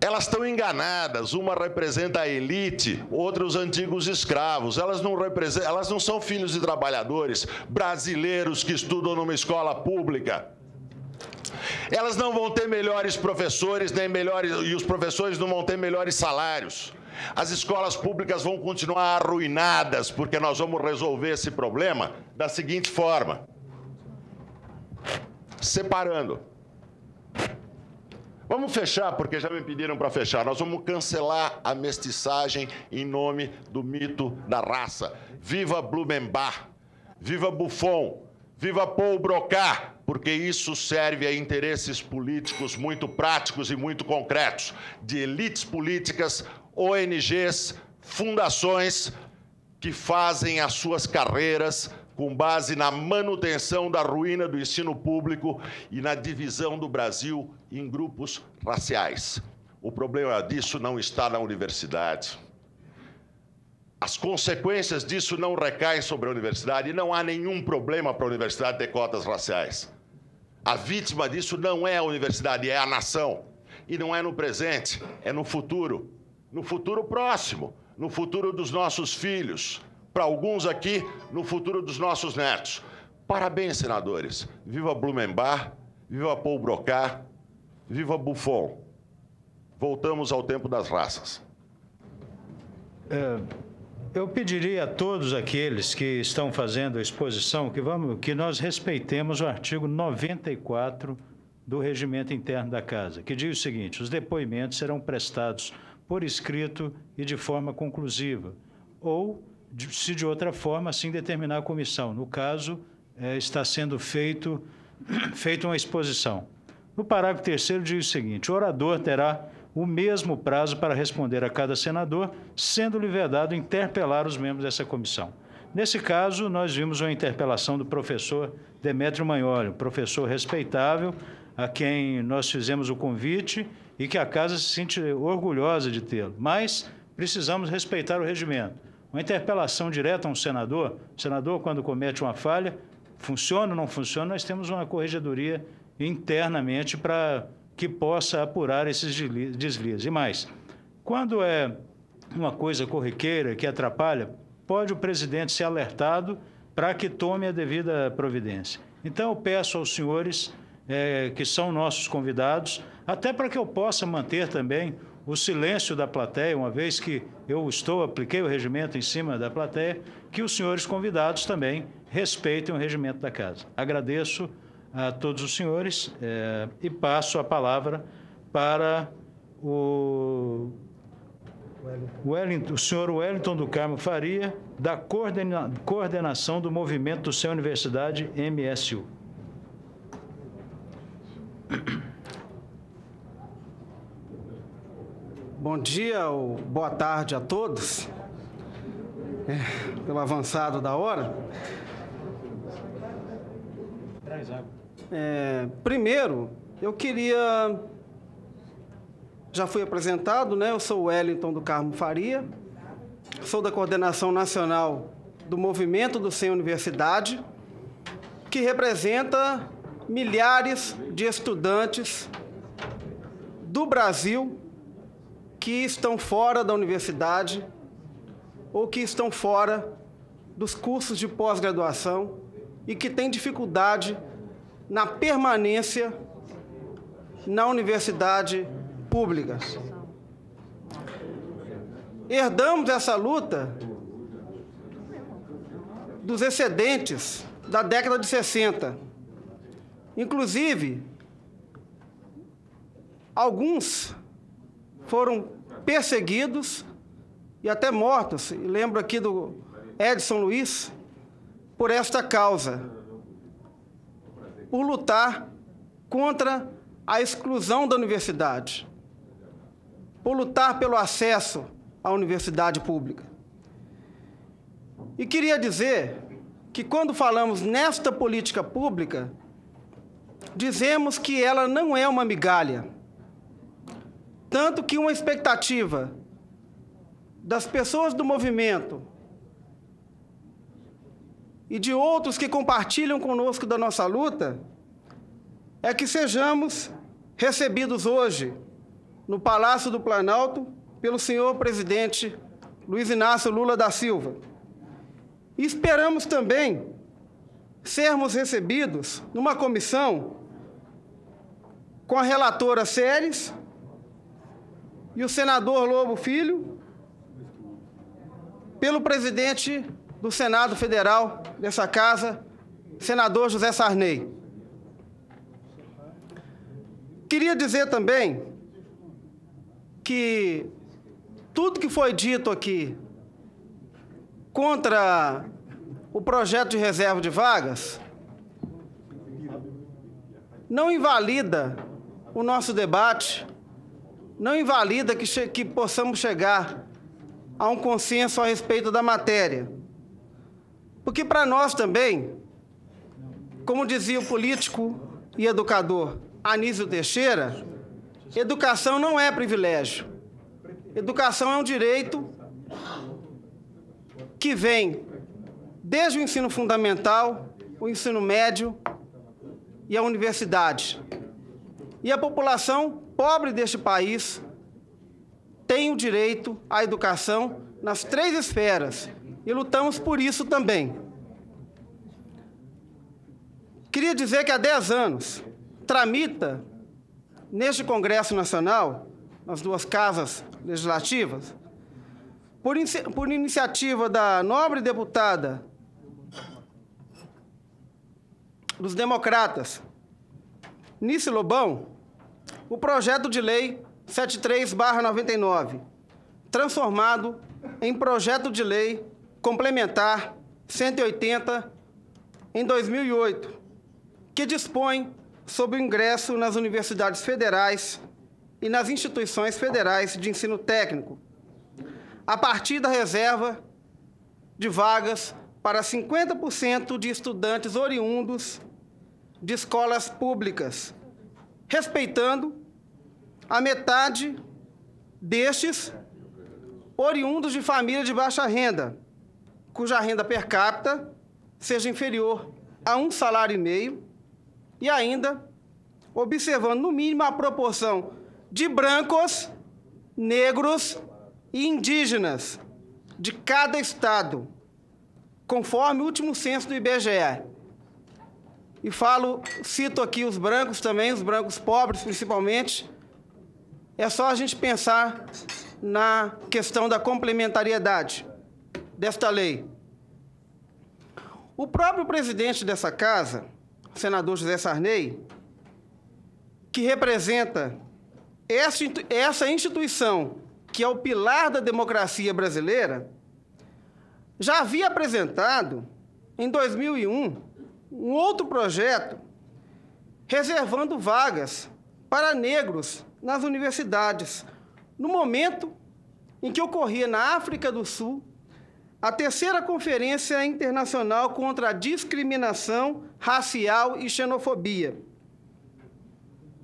Elas estão enganadas, uma representa a elite, outra os antigos escravos. Elas não são filhos de trabalhadores brasileiros que estudam numa escola pública. Elas não vão ter melhores professores, e os professores não vão ter melhores salários. As escolas públicas vão continuar arruinadas, porque nós vamos resolver esse problema da seguinte forma: separando. Vamos fechar, porque já me pediram para fechar. Nós vamos cancelar a mestiçagem em nome do mito da raça. Viva Blumenbach, viva Buffon, viva Paul Broca, porque isso serve a interesses políticos muito práticos e muito concretos, de elites políticas, ONGs, fundações que fazem as suas carreiras com base na manutenção da ruína do ensino público e na divisão do Brasil em grupos raciais. O problema disso não está na universidade. As consequências disso não recaem sobre a universidade e não há nenhum problema para a universidade ter cotas raciais. A vítima disso não é a universidade, é a nação. E não é no presente, é no futuro próximo, no futuro dos nossos filhos. Para alguns aqui, no futuro dos nossos netos. Parabéns, senadores. Viva Blumenbach, viva Paul Broca, viva Buffon. Voltamos ao tempo das raças. Eu pediria a todos aqueles que estão fazendo a exposição que nós respeitemos o artigo 94 do Regimento Interno da Casa, que diz o seguinte: os depoimentos serão prestados por escrito e de forma conclusiva, ou se de outra forma assim determinar a comissão. No caso, está sendo feita uma exposição. No parágrafo 3º diz o seguinte: o orador terá o mesmo prazo para responder a cada senador, sendo-lhe vedado interpelar os membros dessa comissão. Nesse caso, nós vimos uma interpelação do professor Demétrio Magnoli, um professor respeitável, a quem nós fizemos o convite e que a casa se sente orgulhosa de tê-lo. Mas precisamos respeitar o regimento. Uma interpelação direta a um senador, o senador, quando comete uma falha, funciona ou não funciona, nós temos uma corregedoria internamente para que possa apurar esses desvios. E mais, quando é uma coisa corriqueira que atrapalha, pode o presidente ser alertado para que tome a devida providência. Então, eu peço aos senhores, que são nossos convidados, até para que eu possa manter também o silêncio da plateia, uma vez que apliquei o regimento em cima da plateia, que os senhores convidados também respeitem o regimento da casa. Agradeço a todos os senhores e passo a palavra para o senhor Wellington do Carmo Faria, da coordenação do Movimento do Sem Universidade, MSU. Bom dia ou boa tarde a todos, pelo avançado da hora. Primeiro, eu queria... Já fui apresentado, né? Eu sou o Wellington do Carmo Faria, sou da coordenação nacional do Movimento do Sem Universidade, que representa milhares de estudantes do Brasil que estão fora da universidade ou que estão fora dos cursos de pós-graduação e que têm dificuldade na permanência na universidade pública. herdamos essa luta dos excedentes da década de 60. Inclusive, alguns foram perseguidos e até mortos. Lembro aqui do Edson Luiz, por esta causa, por lutar contra a exclusão da universidade, por lutar pelo acesso à universidade pública. E queria dizer que, quando falamos nesta política pública, dizemos que ela não é uma migalha, tanto que uma expectativa das pessoas do movimento e de outros que compartilham conosco da nossa luta é que sejamos recebidos hoje no Palácio do Planalto pelo senhor presidente Luiz Inácio Lula da Silva. E esperamos também sermos recebidos numa comissão com a relatora Séries e o senador Lobo Filho, pelo presidente do Senado Federal dessa casa, senador José Sarney. Queria dizer também que tudo que foi dito aqui contra o projeto de reserva de vagas não invalida o nosso debate, não invalida que possamos chegar a um consenso a respeito da matéria. Porque para nós também, como dizia o político e educador Anísio Teixeira, educação não é privilégio. Educação é um direito que vem desde o ensino fundamental, o ensino médio e a universidade. E a população pobre deste país tem o direito à educação nas 3 esferas, e lutamos por isso também. Queria dizer que há 10 anos tramita neste Congresso Nacional, nas 2 casas legislativas, por iniciativa da nobre deputada dos democratas, Nice Lobão, o projeto de lei 73/99, transformado em projeto de lei complementar 180 em 2008, que dispõe sobre o ingresso nas universidades federais e nas instituições federais de ensino técnico, a partir da reserva de vagas para 50% de estudantes oriundos de escolas públicas, respeitando a metade destes oriundos de família de baixa renda, cuja renda per capita seja inferior a 1,5 salário, e ainda observando, no mínimo, a proporção de brancos, negros e indígenas de cada estado, conforme o último censo do IBGE. E cito aqui os brancos também, os brancos pobres principalmente. É só a gente pensar na questão da complementariedade desta lei. O próprio presidente dessa casa, o senador José Sarney, que representa essa instituição, que é o pilar da democracia brasileira, já havia apresentado, em 2001, um outro projeto reservando vagas para negros nas universidades, no momento em que ocorria na África do Sul a 3ª Conferência Internacional contra a Discriminação Racial e Xenofobia,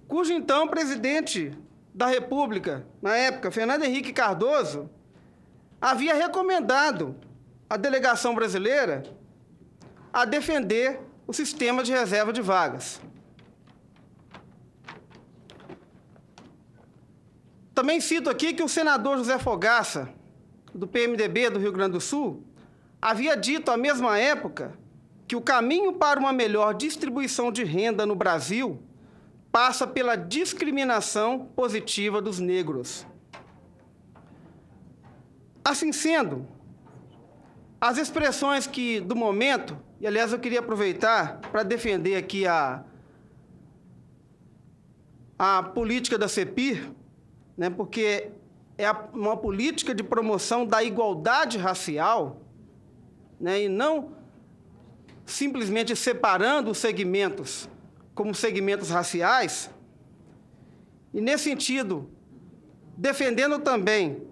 cujo então presidente da República, na época, Fernando Henrique Cardoso, havia recomendado à delegação brasileira a defender o sistema de reserva de vagas. Também cito aqui que o senador José Fogaça, do PMDB do Rio Grande do Sul, havia dito à mesma época que o caminho para uma melhor distribuição de renda no Brasil passa pela discriminação positiva dos negros. Assim sendo, as expressões que, do momento, e aliás eu queria aproveitar para defender aqui a política da CEPIR, né, porque é uma política de promoção da igualdade racial, né, e não simplesmente separando os segmentos como segmentos raciais, e, nesse sentido, defendendo também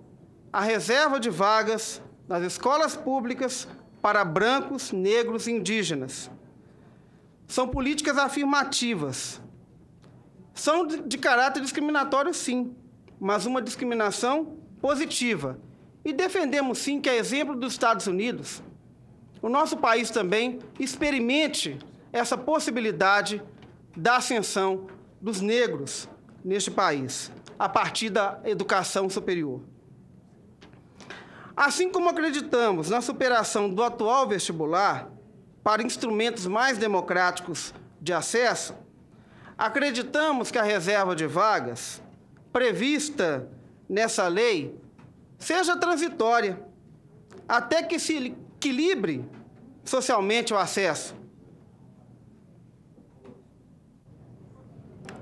a reserva de vagas nas escolas públicas para brancos, negros e indígenas. São políticas afirmativas. São de caráter discriminatório, sim, mas uma discriminação positiva. E defendemos, sim, que, a exemplo dos Estados Unidos, o nosso país também experimente essa possibilidade da ascensão dos negros neste país, a partir da educação superior. Assim como acreditamos na superação do atual vestibular para instrumentos mais democráticos de acesso, acreditamos que a reserva de vagas prevista nessa lei seja transitória, até que se equilibre socialmente o acesso.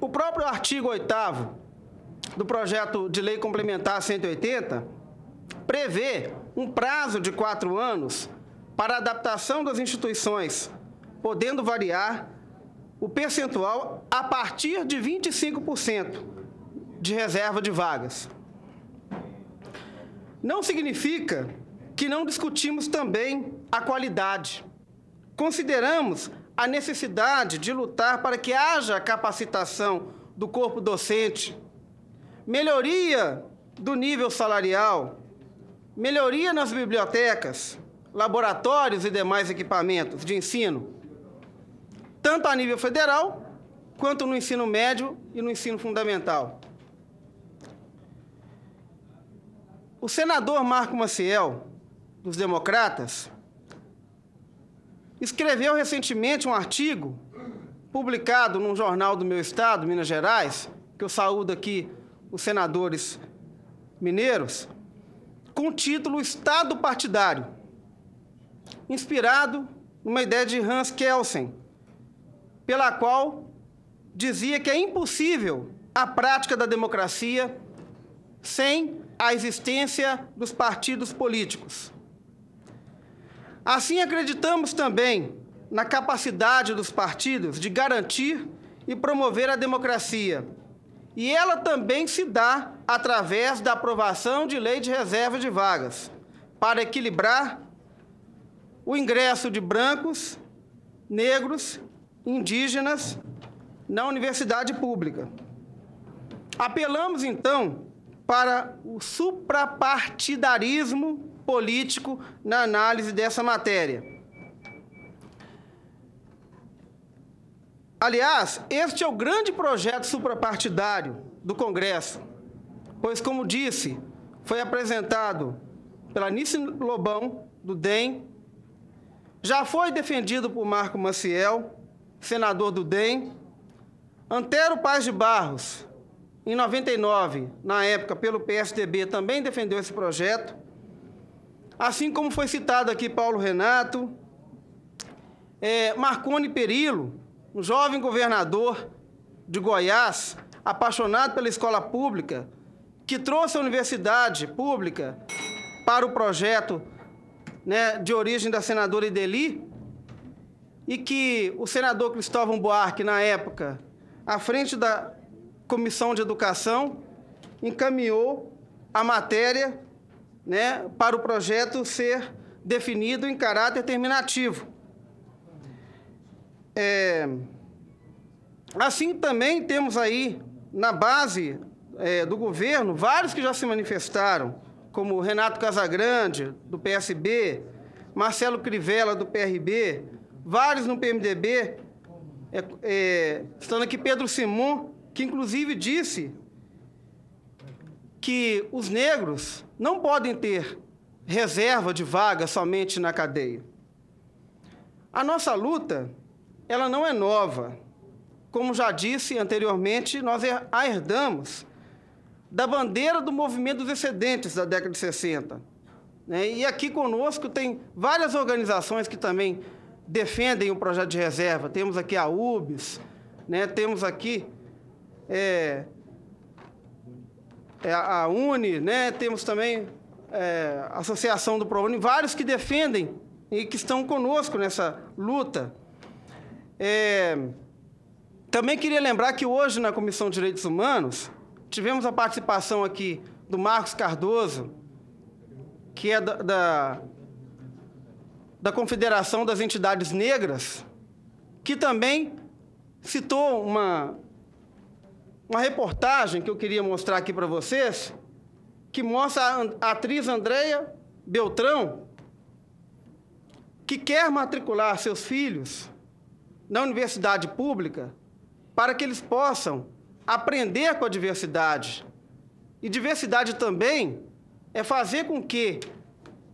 O próprio artigo 8º do projeto de lei complementar 180 prevê um prazo de 4 anos para a adaptação das instituições, podendo variar o percentual a partir de 25% de reserva de vagas. Não significa que não discutimos também a qualidade. Consideramos a necessidade de lutar para que haja capacitação do corpo docente, melhoria do nível salarial, melhoria nas bibliotecas, laboratórios e demais equipamentos de ensino, tanto a nível federal, quanto no ensino médio e no ensino fundamental. O senador Marco Maciel, dos Democratas, escreveu recentemente um artigo publicado num jornal do meu estado, Minas Gerais, que eu saúdo aqui os senadores mineiros, com o título Estado Partidário, inspirado numa ideia de Hans Kelsen, pela qual dizia que é impossível a prática da democracia sem a existência dos partidos políticos. Assim, acreditamos também na capacidade dos partidos de garantir e promover a democracia. E ela também se dá através da aprovação de lei de reserva de vagas, para equilibrar o ingresso de brancos, negros, indígenas na universidade pública. Apelamos, então, para o suprapartidarismo político na análise dessa matéria. Aliás, este é o grande projeto suprapartidário do Congresso, pois, como disse, foi apresentado pela Anice Lobão, do DEM, já foi defendido por Marco Maciel, senador do DEM, Antero Paz de Barros, em 99, na época, pelo PSDB, também defendeu esse projeto, assim como foi citado aqui Paulo Renato, Marconi Perillo, um jovem governador de Goiás, apaixonado pela escola pública, que trouxe a universidade pública para o projeto, né, de origem da senadora Ideli, e que o senador Cristóvão Buarque, na época, à frente da Comissão de Educação, encaminhou a matéria, né, para o projeto ser definido em caráter terminativo. Assim, também temos aí, na base do governo, vários que já se manifestaram, como Renato Casagrande, do PSB, Marcelo Crivella, do PRB, vários no PMDB, estando aqui Pedro Simon, que inclusive disse que os negros não podem ter reserva de vaga somente na cadeia. A nossa luta, ela não é nova. Como já disse anteriormente, nós a herdamos da bandeira do movimento dos excedentes da década de 60, né? E aqui conosco tem várias organizações que também defendem o projeto de reserva. Temos aqui a UBS, né? Temos aqui a UNE, né? Temos também a Associação do ProUni, vários que defendem e que estão conosco nessa luta. Também queria lembrar que hoje, na Comissão de Direitos Humanos, tivemos a participação aqui do Marcos Cardoso, que é da Confederação das Entidades Negras, que também citou uma reportagem que eu queria mostrar aqui para vocês, que mostra a atriz Andréia Beltrão, que quer matricular seus filhos na universidade pública para que eles possam aprender com a diversidade. E diversidade também é fazer com que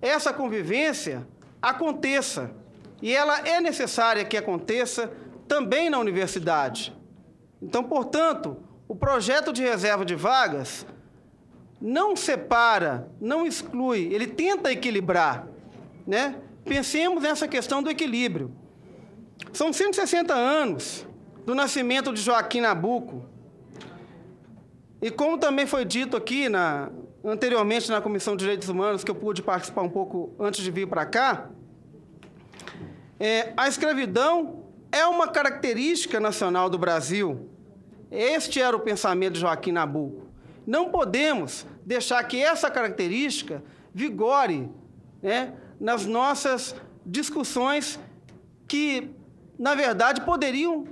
essa convivência aconteça. E ela é necessária que aconteça também na universidade. Então, portanto, o projeto de reserva de vagas não separa, não exclui, ele tenta equilibrar, né? Pensemos nessa questão do equilíbrio. São 160 anos do nascimento de Joaquim Nabuco. E como também foi dito aqui anteriormente na Comissão de Direitos Humanos, que eu pude participar um pouco antes de vir para cá, a escravidão é uma característica nacional do Brasil. Este era o pensamento de Joaquim Nabuco. Não podemos deixar que essa característica vigore, né, nas nossas discussões que, na verdade, poderiam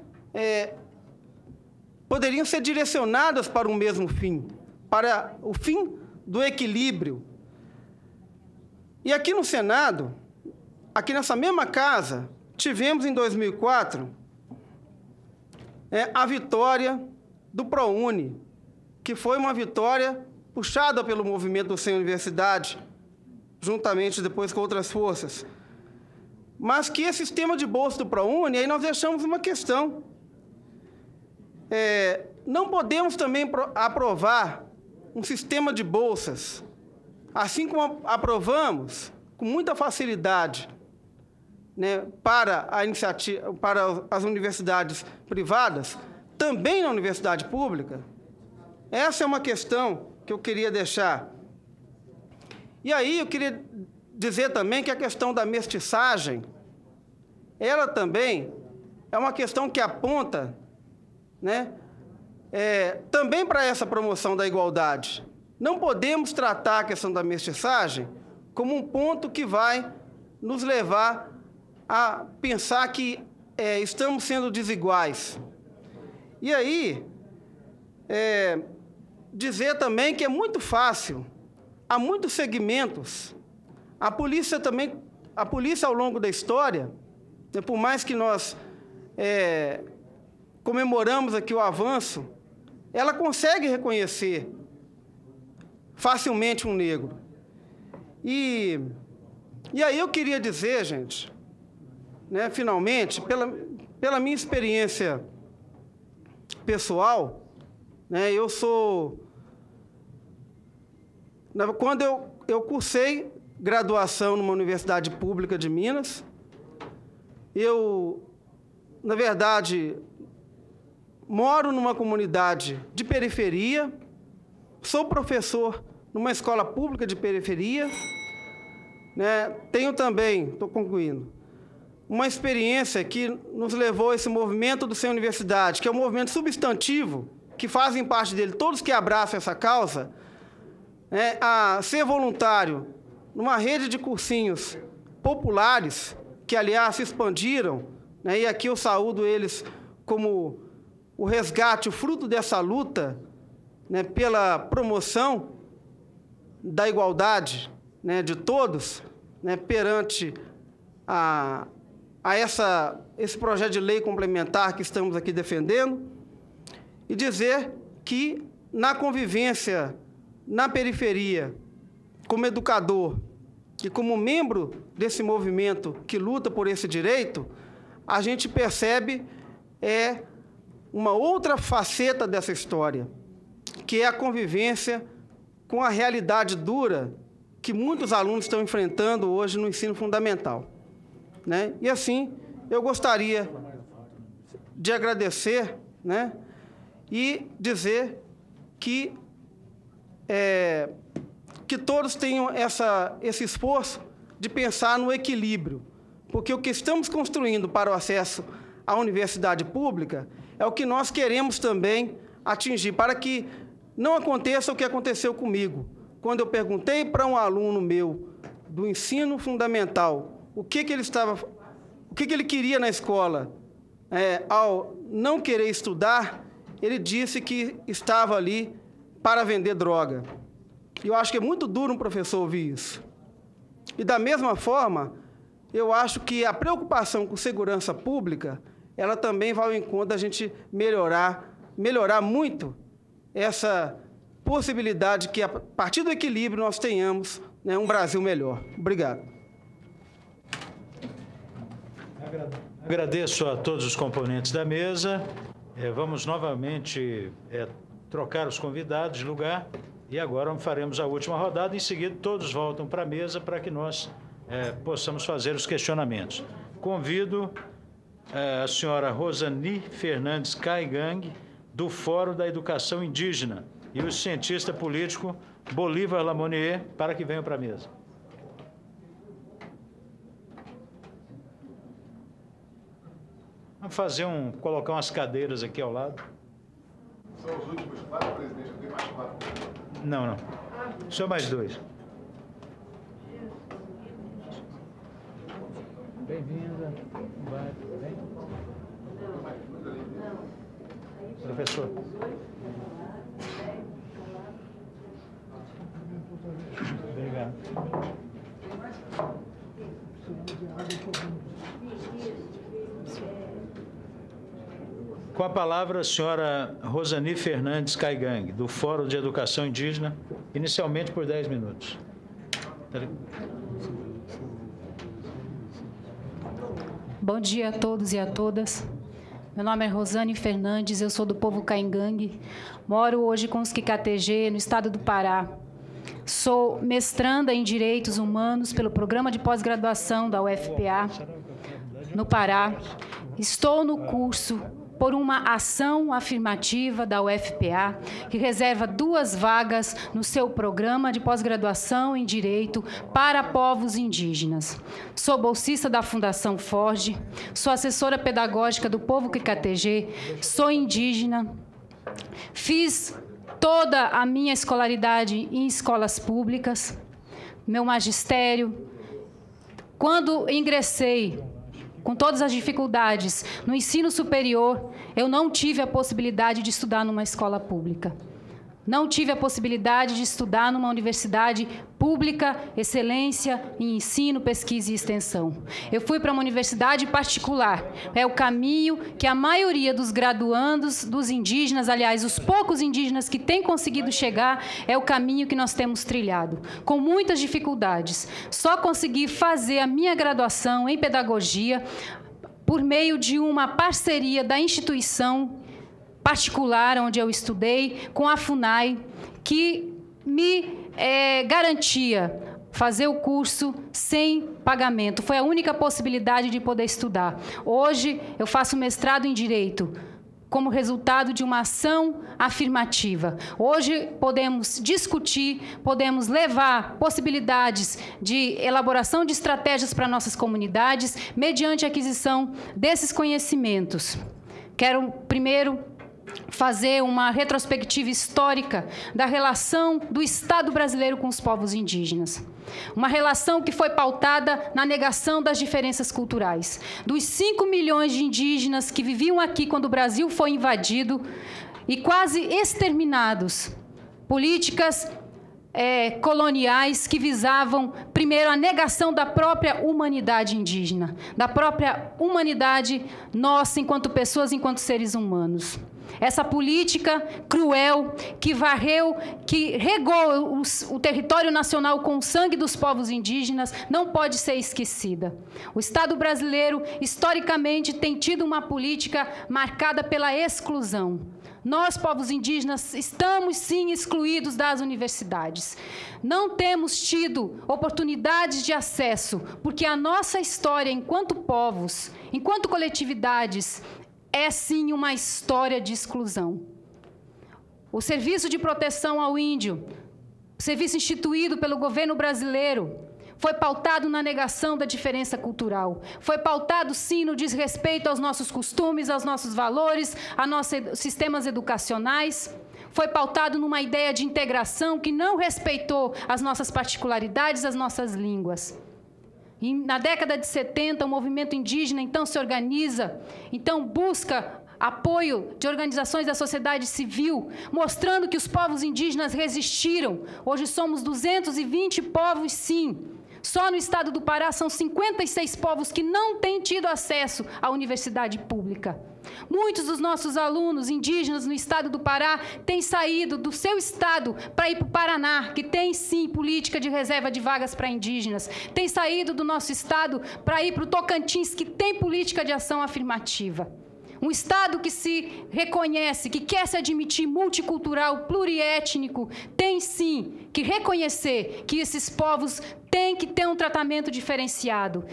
ser direcionadas para o mesmo fim, para o fim do equilíbrio. E aqui no Senado, aqui nessa mesma casa, tivemos em 2004 a vitória do ProUni, que foi uma vitória puxada pelo movimento do Sem Universidade, juntamente depois com outras forças. Mas que esse sistema de bolsa do ProUni, aí nós deixamos uma questão. Não podemos também aprovar um sistema de bolsas, assim como aprovamos com muita facilidade, né, para as universidades privadas, também na universidade pública. Essa é uma questão que eu queria deixar. E aí eu queria dizer também que a questão da mestiçagem, ela também é uma questão que aponta, né, também para essa promoção da igualdade. Não podemos tratar a questão da mestiçagem como um ponto que vai nos levar a pensar que estamos sendo desiguais. E aí, dizer também que é muito fácil, há muitos segmentos, a polícia ao longo da história, né, por mais que nós comemoramos aqui o avanço, ela consegue reconhecer facilmente um negro. E aí eu queria dizer, gente, né, finalmente, pela minha experiência pessoal, né, quando eu cursei graduação numa universidade pública de Minas, eu, na verdade, moro numa comunidade de periferia, sou professor numa escola pública de periferia, né, tenho também, estou concluindo, uma experiência que nos levou a esse movimento do Sem Universidade, que é um movimento substantivo, que fazem parte dele todos que abraçam essa causa, né, a ser voluntário numa rede de cursinhos populares, que, aliás, se expandiram, né, e aqui eu saúdo eles como o resgate, o fruto dessa luta, né, pela promoção da igualdade, né, de todos, né, perante esse projeto de lei complementar que estamos aqui defendendo, e dizer que, na convivência na periferia, como educador e como membro desse movimento que luta por esse direito, a gente percebe uma outra faceta dessa história, que é a convivência com a realidade dura que muitos alunos estão enfrentando hoje no ensino fundamental, né? E assim, eu gostaria de agradecer, né, e dizer que todos tenham esse esforço de pensar no equilíbrio, porque o que estamos construindo para o acesso à universidade pública é o que nós queremos também atingir, para que não aconteça o que aconteceu comigo. Quando eu perguntei para um aluno meu do ensino fundamental o que ele queria na escola, ao não querer estudar, ele disse que estava ali para vender droga. E eu acho que é muito duro um professor ouvir isso. E, da mesma forma, eu acho que a preocupação com segurança pública, ela também vai ao encontro da gente melhorar muito essa possibilidade que, a partir do equilíbrio, nós tenhamos, né, um Brasil melhor. Obrigado. Agradeço a todos os componentes da mesa. Vamos novamente trocar os convidados de lugar e agora faremos a última rodada. Em seguida, todos voltam para a mesa para que nós possamos fazer os questionamentos. Convido a senhora Rosani Fernandes Caigang, do Fórum da Educação Indígena, e o cientista político Bolívar Lamonier, para que venham para a mesa. Vamos colocar umas cadeiras aqui ao lado. São os últimos 4, presidente, eu tenho mais 4. Não. Só mais 2. Bem-vinda. Bem. Professor. Obrigado. Com a palavra, a senhora Rosani Fernandes Caigang, do Fórum de Educação Indígena, inicialmente por 10 minutos. Bom dia a todos e a todas. Meu nome é Rosani Fernandes, eu sou do povo Caigang, moro hoje com os Kikatejê, no estado do Pará. Sou mestranda em Direitos Humanos pelo Programa de Pós-Graduação da UFPA, no Pará. Estou no curso por uma ação afirmativa da UFPA, que reserva 2 vagas no seu programa de pós-graduação em Direito para povos indígenas. Sou bolsista da Fundação Ford, sou assessora pedagógica do povo Kikatejê, sou indígena, fiz toda a minha escolaridade em escolas públicas, meu magistério. Quando ingressei, com todas as dificuldades, no ensino superior, eu não tive a possibilidade de estudar numa escola pública. Não tive a possibilidade de estudar numa universidade pública, excelência em ensino, pesquisa e extensão. Eu fui para uma universidade particular. É o caminho que a maioria dos graduandos, dos indígenas, aliás, os poucos indígenas que têm conseguido chegar, é o caminho que nós temos trilhado, com muitas dificuldades. Só consegui fazer a minha graduação em pedagogia por meio de uma parceria da instituição particular, onde eu estudei, com a FUNAI, que me garantia fazer o curso sem pagamento. Foi a única possibilidade de poder estudar. Hoje, eu faço mestrado em Direito, como resultado de uma ação afirmativa. Hoje, podemos discutir, podemos levar possibilidades de elaboração de estratégias para nossas comunidades, mediante a aquisição desses conhecimentos. Quero, primeiro, fazer uma retrospectiva histórica da relação do Estado brasileiro com os povos indígenas. Uma relação que foi pautada na negação das diferenças culturais. Dos 5 milhões de indígenas que viviam aqui quando o Brasil foi invadido e quase exterminados, políticas coloniais que visavam, primeiro, a negação da própria humanidade indígena, da própria humanidade nossa enquanto pessoas, enquanto seres humanos. Essa política cruel que varreu, que regou o território nacional com o sangue dos povos indígenas, não pode ser esquecida. O Estado brasileiro, historicamente, tem tido uma política marcada pela exclusão. Nós, povos indígenas, estamos sim excluídos das universidades. Não temos tido oportunidades de acesso, porque a nossa história, enquanto povos, enquanto coletividades, é sim uma história de exclusão. O Serviço de Proteção ao Índio, serviço instituído pelo governo brasileiro, foi pautado na negação da diferença cultural. Foi pautado, sim, no desrespeito aos nossos costumes, aos nossos valores, a nossos sistemas educacionais. Foi pautado numa ideia de integração que não respeitou as nossas particularidades, as nossas línguas. E na década de 70, o movimento indígena, então, se organiza, então, busca apoio de organizações da sociedade civil, mostrando que os povos indígenas resistiram. Hoje somos 220 povos, sim. Só no estado do Pará são 56 povos que não têm tido acesso à universidade pública. Muitos dos nossos alunos indígenas no estado do Pará têm saído do seu estado para ir para o Paraná, que tem, sim, política de reserva de vagas para indígenas. Tem saído do nosso estado para ir para o Tocantins, que tem política de ação afirmativa. Um Estado que se reconhece, que quer se admitir multicultural, pluriétnico, tem sim que reconhecer que esses povos têm que ter um tratamento diferenciado.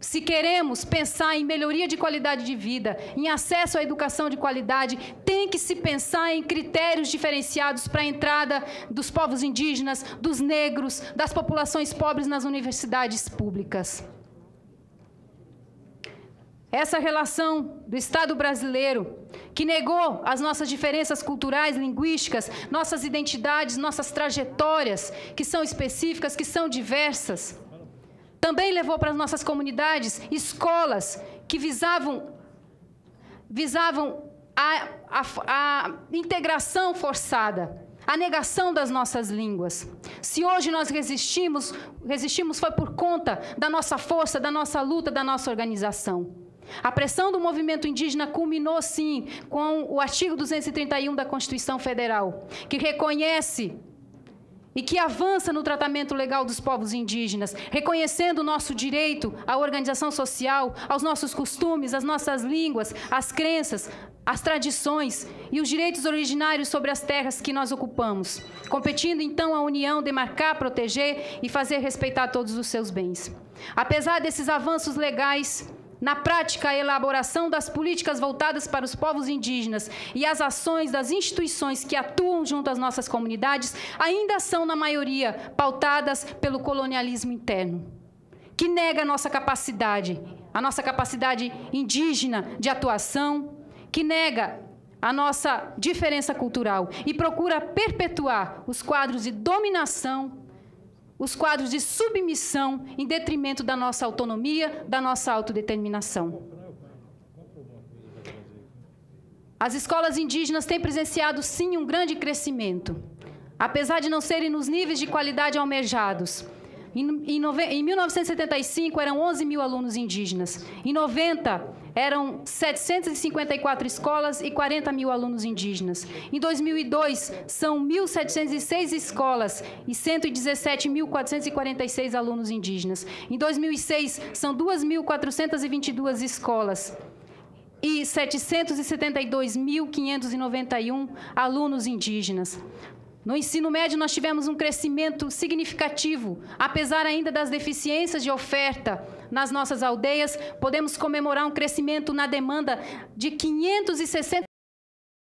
Se queremos pensar em melhoria de qualidade de vida, em acesso à educação de qualidade, tem que se pensar em critérios diferenciados para a entrada dos povos indígenas, dos negros, das populações pobres nas universidades públicas. Essa relação do Estado brasileiro, que negou as nossas diferenças culturais, linguísticas, nossas identidades, nossas trajetórias, que são específicas, que são diversas, também levou para as nossas comunidades escolas que visavam a integração forçada, a negação das nossas línguas. Se hoje nós resistimos foi por conta da nossa força, da nossa luta, da nossa organização. A pressão do movimento indígena culminou, sim, com o artigo 231 da Constituição Federal, que reconhece e que avança no tratamento legal dos povos indígenas, reconhecendo o nosso direito à organização social, aos nossos costumes, às nossas línguas, às crenças, às tradições e os direitos originários sobre as terras que nós ocupamos, competindo, então, a União demarcar, proteger e fazer respeitar todos os seus bens. Apesar desses avanços legais, na prática, a elaboração das políticas voltadas para os povos indígenas e as ações das instituições que atuam junto às nossas comunidades ainda são, na maioria, pautadas pelo colonialismo interno, que nega a nossa capacidade indígena de atuação, que nega a nossa diferença cultural e procura perpetuar os quadros de dominação, os quadros de submissão em detrimento da nossa autonomia, da nossa autodeterminação. As escolas indígenas têm presenciado, sim, um grande crescimento, apesar de não serem nos níveis de qualidade almejados. Em 1975, eram 11 mil alunos indígenas. Em 90, eram 754 escolas e 40 mil alunos indígenas. Em 2002, são 1.706 escolas e 117.446 alunos indígenas. Em 2006, são 2.422 escolas e 772.591 alunos indígenas. No ensino médio, nós tivemos um crescimento significativo. Apesar ainda das deficiências de oferta nas nossas aldeias, podemos comemorar um crescimento na demanda de 560